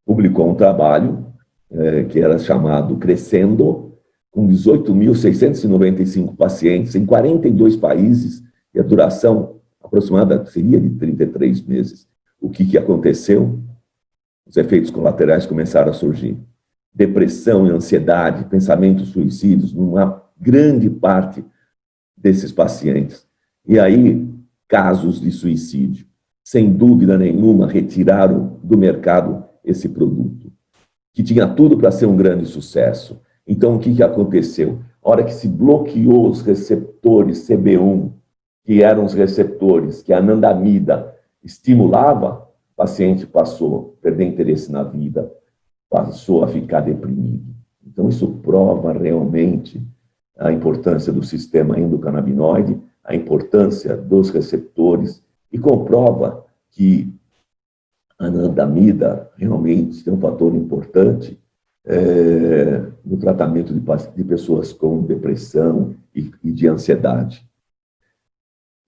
publicou um trabalho que era chamado Crescendo, com 18.695 pacientes em 42 países, e a duração aproximada seria de 33 meses. O que aconteceu? Os efeitos colaterais começaram a surgir. Depressão e ansiedade, pensamentos suicidas, numa grande parte desses pacientes. E aí, casos de suicídio. Sem dúvida nenhuma, retiraram do mercado esse produto, que tinha tudo para ser um grande sucesso. Então, o que aconteceu? A hora que se bloqueou os receptores CB1, que eram os receptores que a anandamida estimulava, o paciente passou a perder interesse na vida, passou a ficar deprimido. Então, isso prova realmente a importância do sistema endocannabinoide, a importância dos receptores, e comprova que a anandamida realmente tem um fator importante no tratamento de pessoas com depressão e de ansiedade.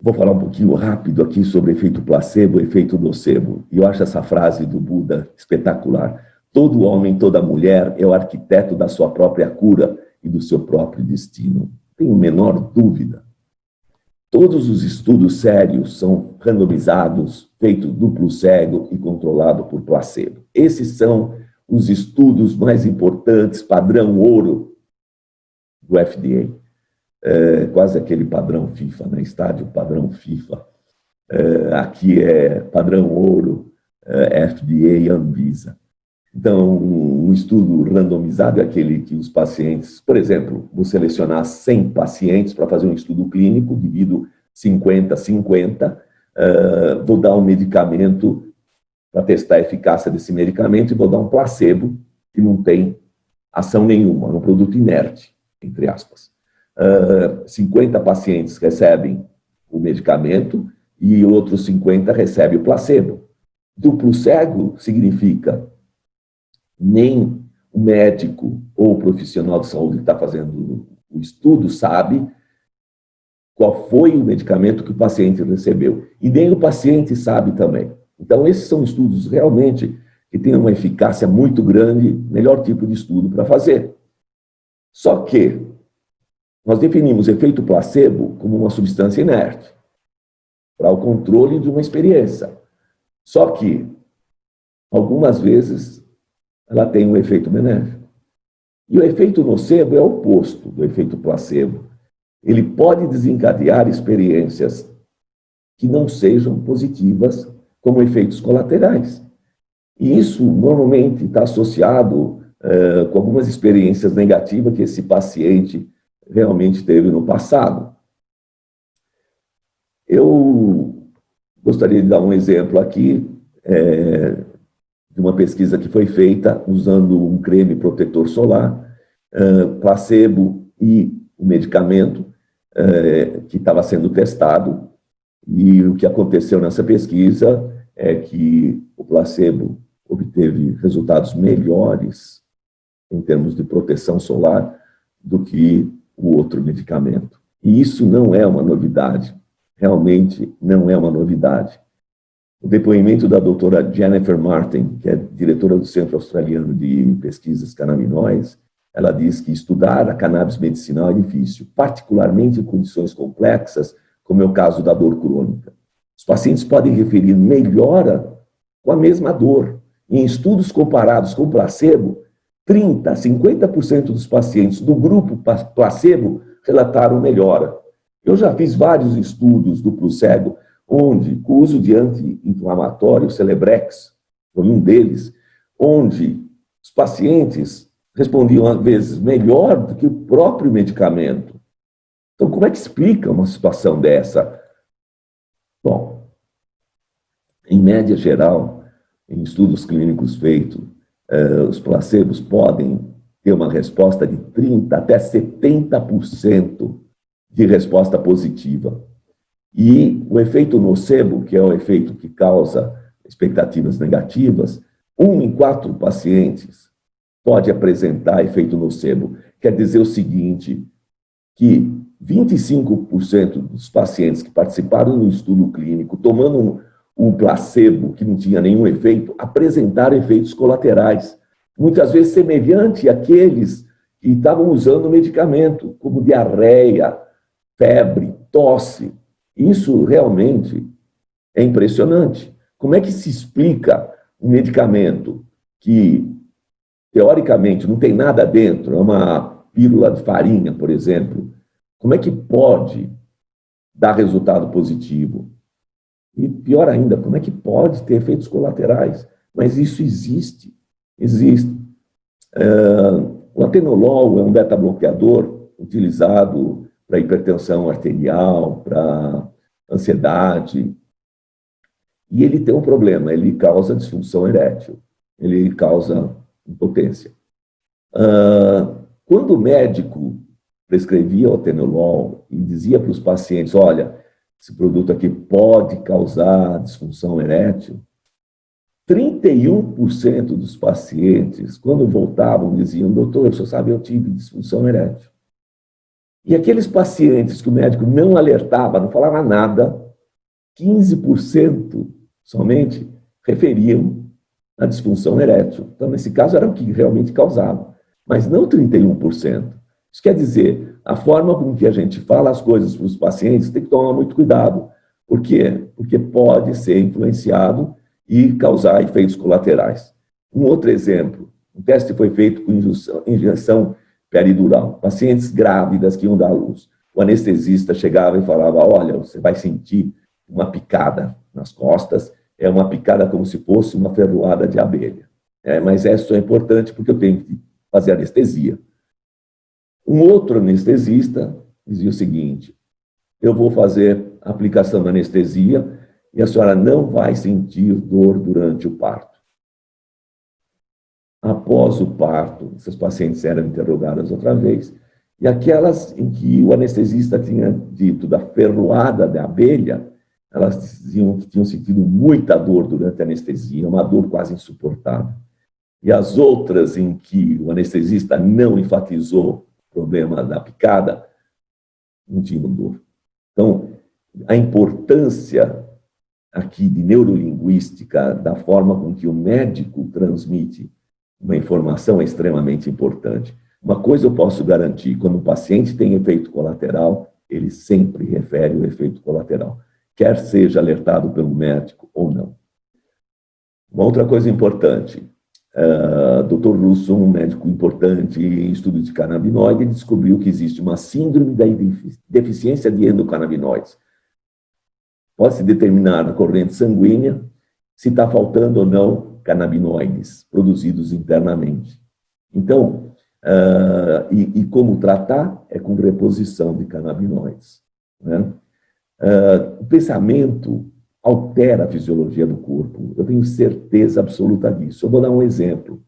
Vou falar um pouquinho rápido aqui sobre o efeito placebo, o efeito nocebo. E eu acho essa frase do Buda espetacular. Todo homem, toda mulher é o arquiteto da sua própria cura e do seu próprio destino. Não tenho a menor dúvida. Todos os estudos sérios são randomizados, feitos duplo cego e controlados por placebo. Esses são os estudos mais importantes, padrão ouro do FDA. Quase aquele padrão FIFA, né? Estádio padrão FIFA. Aqui é padrão ouro, FDA e Anvisa. Então, um estudo randomizado é aquele que os pacientes, por exemplo, vou selecionar 100 pacientes para fazer um estudo clínico, divido 50-50, vou dar um medicamento para testar a eficácia desse medicamento e vou dar um placebo que não tem ação nenhuma, é um produto inerte, entre aspas. 50 pacientes recebem o medicamento e outros 50 recebem o placebo. Duplo cego significa nem o médico ou o profissional de saúde que está fazendo o estudo sabe qual foi o medicamento que o paciente recebeu. E nem o paciente sabe também. Então, esses são estudos realmente que têm uma eficácia muito grande, melhor tipo de estudo para fazer. Só que nós definimos efeito placebo como uma substância inerte para o controle de uma experiência. Só que, algumas vezes, ela tem um efeito benéfico. E o efeito nocebo é o oposto do efeito placebo. Ele pode desencadear experiências que não sejam positivas, como efeitos colaterais. E isso normalmente está associado com algumas experiências negativas que esse paciente realmente teve no passado. Eu gostaria de dar um exemplo aqui de uma pesquisa que foi feita usando um creme protetor solar, placebo e o medicamento que estava sendo testado. E o que aconteceu nessa pesquisa é que o placebo obteve resultados melhores em termos de proteção solar do que o outro medicamento. E isso não é uma novidade, realmente não é uma novidade. O depoimento da doutora Jennifer Martin, que é diretora do Centro Australiano de Pesquisas Canabinoides, ela diz que estudar a cannabis medicinal é difícil, particularmente em condições complexas, como é o caso da dor crônica. Os pacientes podem referir melhora com a mesma dor. Em estudos comparados com placebo, 30% a 50% dos pacientes do grupo placebo relataram melhora. Eu já fiz vários estudos duplo cego, onde o uso de anti-inflamatório, Celebrex, foi um deles, onde os pacientes respondiam, às vezes, melhor do que o próprio medicamento. Então, como é que explica uma situação dessa? Bom, em média geral, em estudos clínicos feitos, os placebos podem ter uma resposta de 30% até 70% de resposta positiva. E o efeito nocebo, que é o efeito que causa expectativas negativas, Um em 4 pacientes pode apresentar efeito nocebo. Quer dizer o seguinte, que 25% dos pacientes que participaram do estudo clínico, tomando um placebo que não tinha nenhum efeito, apresentaram efeitos colaterais, muitas vezes semelhante àqueles que estavam usando o medicamento, como diarreia, febre, tosse. Isso realmente é impressionante. Como é que se explica um medicamento que, teoricamente, não tem nada dentro, é uma pílula de farinha, por exemplo, como é que pode dar resultado positivo? E pior ainda, como é que pode ter efeitos colaterais? Mas isso existe, existe. O atenolol é um beta-bloqueador utilizado para hipertensão arterial, para ansiedade, e ele tem um problema, ele causa disfunção erétil, ele causa impotência. Quando o médico prescrevia o atenolol e dizia para os pacientes, olha, esse produto aqui pode causar disfunção erétil, 31% dos pacientes, quando voltavam, diziam, doutor, o senhor sabe, eu tive disfunção erétil. E aqueles pacientes que o médico não alertava, não falava nada, 15% somente referiam a disfunção erétil. Então, nesse caso, era o que realmente causava, mas não 31%. Isso quer dizer, a forma com que a gente fala as coisas para os pacientes tem que tomar muito cuidado. Por quê? Porque pode ser influenciado e causar efeitos colaterais. Um outro exemplo, um teste foi feito com injeção peridural. Pacientes grávidas que iam dar à luz. O anestesista chegava e falava, olha, você vai sentir uma picada nas costas, é uma picada como se fosse uma ferroada de abelha. Mas isso é importante porque eu tenho que fazer anestesia. Um outro anestesista dizia o seguinte, eu vou fazer a aplicação da anestesia e a senhora não vai sentir dor durante o parto. Após o parto, essas pacientes eram interrogadas outra vez, e aquelas em que o anestesista tinha dito da ferroada da abelha, elas diziam que tinham sentido muita dor durante a anestesia, uma dor quase insuportável. E as outras em que o anestesista não enfatizou o problema da picada, não tinham dor. Então, a importância aqui de neurolinguística, da forma com que o médico transmite uma informação é extremamente importante. Uma coisa eu posso garantir, quando o paciente tem efeito colateral, ele sempre refere o efeito colateral, quer seja alertado pelo médico ou não. Uma outra coisa importante, Dr. Russo, um médico importante em estudo de canabinoide, descobriu que existe uma síndrome da deficiência de endocannabinoides. Pode-se determinar na corrente sanguínea se está faltando ou não canabinoides produzidos internamente. Então, como tratar? É com reposição de canabinoides. Né? O pensamento altera a fisiologia do corpo. Eu tenho certeza absoluta disso. Eu vou dar um exemplo.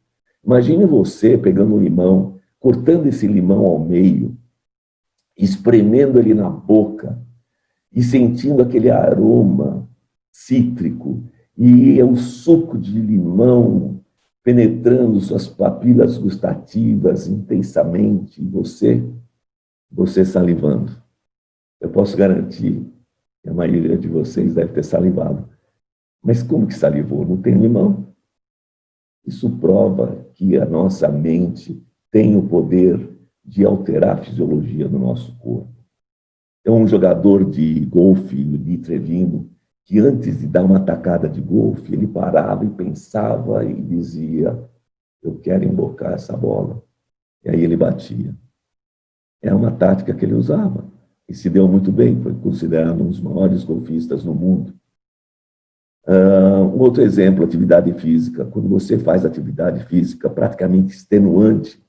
Imagine você pegando um limão, cortando esse limão ao meio, espremendo ele na boca e sentindo aquele aroma cítrico e o suco de limão penetrando suas papilas gustativas intensamente e você salivando. Eu posso garantir que a maioria de vocês deve ter salivado. Mas como que salivou? Não tem limão? Isso prova que a nossa mente tem o poder de alterar a fisiologia do nosso corpo. É um jogador de golfe, Lee Trevino, que antes de dar uma tacada de golfe, ele parava e pensava e dizia, eu quero embocar essa bola. E aí ele batia. É uma tática que ele usava. E se deu muito bem, foi considerado um dos maiores golfistas no mundo. Um outro exemplo, atividade física. Quando você faz atividade física praticamente extenuante,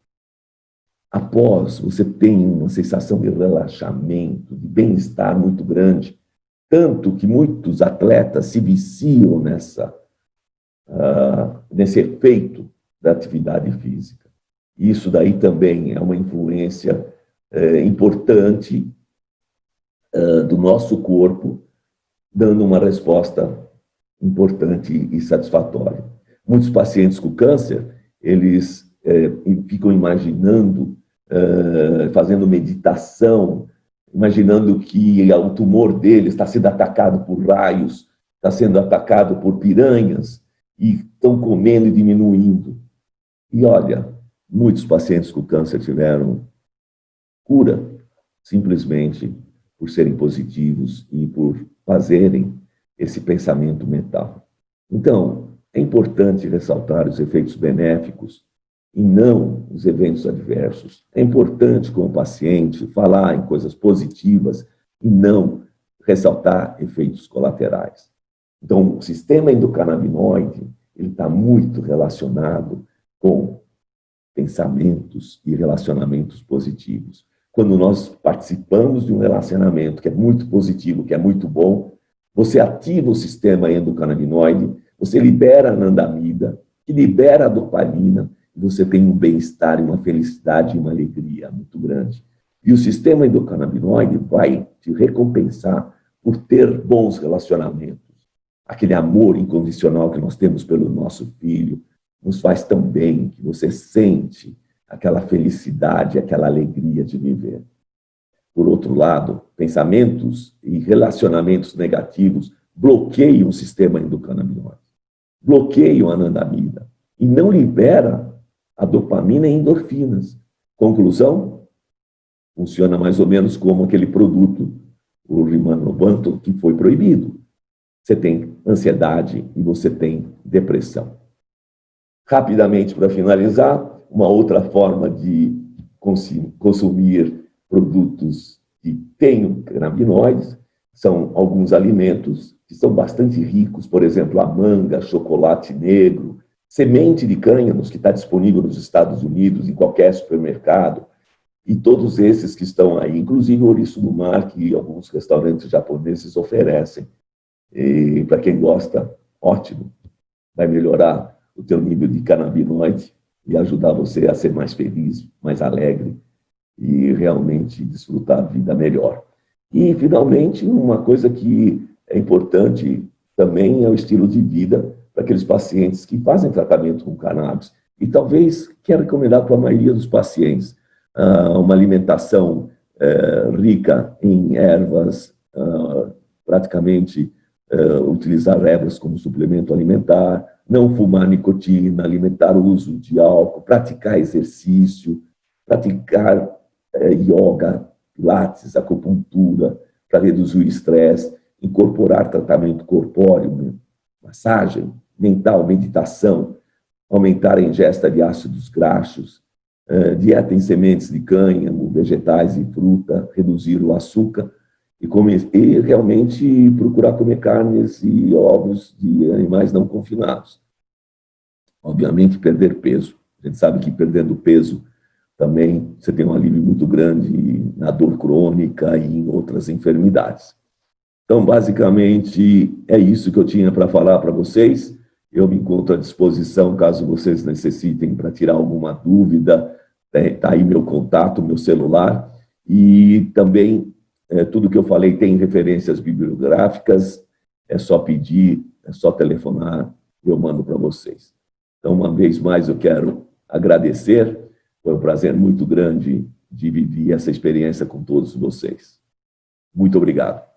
após você tem uma sensação de relaxamento, de bem-estar muito grande, tanto que muitos atletas se viciam nesse efeito da atividade física. Isso daí também é uma influência importante do nosso corpo, dando uma resposta importante e satisfatória. Muitos pacientes com câncer, eles ficam imaginando, fazendo meditação, imaginando que o tumor deles está sendo atacado por raios, está sendo atacado por piranhas, e estão comendo e diminuindo. E olha, muitos pacientes com câncer tiveram cura, simplesmente por serem positivos e por fazerem esse pensamento mental. Então, é importante ressaltar os efeitos benéficos e não os eventos adversos. É importante, como paciente, falar em coisas positivas e não ressaltar efeitos colaterais. Então, o sistema endocannabinoide está muito relacionado com pensamentos e relacionamentos positivos. Quando nós participamos de um relacionamento que é muito positivo, que é muito bom, você ativa o sistema endocannabinoide, você libera a anandamida, que libera a dopamina, e você tem um bem-estar, uma felicidade e uma alegria muito grande. E o sistema endocannabinoide vai te recompensar por ter bons relacionamentos. Aquele amor incondicional que nós temos pelo nosso filho nos faz tão bem que você sente aquela felicidade, aquela alegria de viver. Por outro lado, pensamentos e relacionamentos negativos bloqueiam o sistema endocannabinoide, bloqueiam a anandamida e não libera a dopamina e endorfinas. Conclusão, funciona mais ou menos como aquele produto, o Rimonabant, que foi proibido. Você tem ansiedade e você tem depressão. Rapidamente, para finalizar, uma outra forma de consumir produtos que tenham canabinoides são alguns alimentos que são bastante ricos, por exemplo, a manga, chocolate negro, semente de cânhamos, que está disponível nos Estados Unidos, em qualquer supermercado, e todos esses que estão aí, inclusive o ouriço do mar, que alguns restaurantes japoneses oferecem. E para quem gosta, ótimo, vai melhorar o teu nível de canabinoide e ajudar você a ser mais feliz, mais alegre e realmente desfrutar a vida melhor. E, finalmente, uma coisa que é importante também é o estilo de vida para aqueles pacientes que fazem tratamento com cannabis. E talvez quero recomendar para a maioria dos pacientes uma alimentação rica em ervas, praticamente utilizar ervas como suplemento alimentar, não fumar nicotina, alimentar o uso de álcool, praticar exercício, praticar yoga, pilates, acupuntura, para reduzir o estresse, incorporar tratamento corpóreo, massagem mental, meditação, aumentar a ingesta de ácidos graxos, dieta em sementes de cânhamo, vegetais e fruta, reduzir o açúcar e realmente procurar comer carnes e ovos de animais não confinados. Obviamente, perder peso. A gente sabe que perdendo peso também você tem um alívio muito grande na dor crônica e em outras enfermidades. Então, basicamente, é isso que eu tinha para falar para vocês. Eu me encontro à disposição, caso vocês necessitem, para tirar alguma dúvida. Está aí meu contato, meu celular. E também, tudo que eu falei tem referências bibliográficas. É só pedir, é só telefonar, eu mando para vocês. Então, uma vez mais, eu quero agradecer. Foi um prazer muito grande dividir essa experiência com todos vocês. Muito obrigado.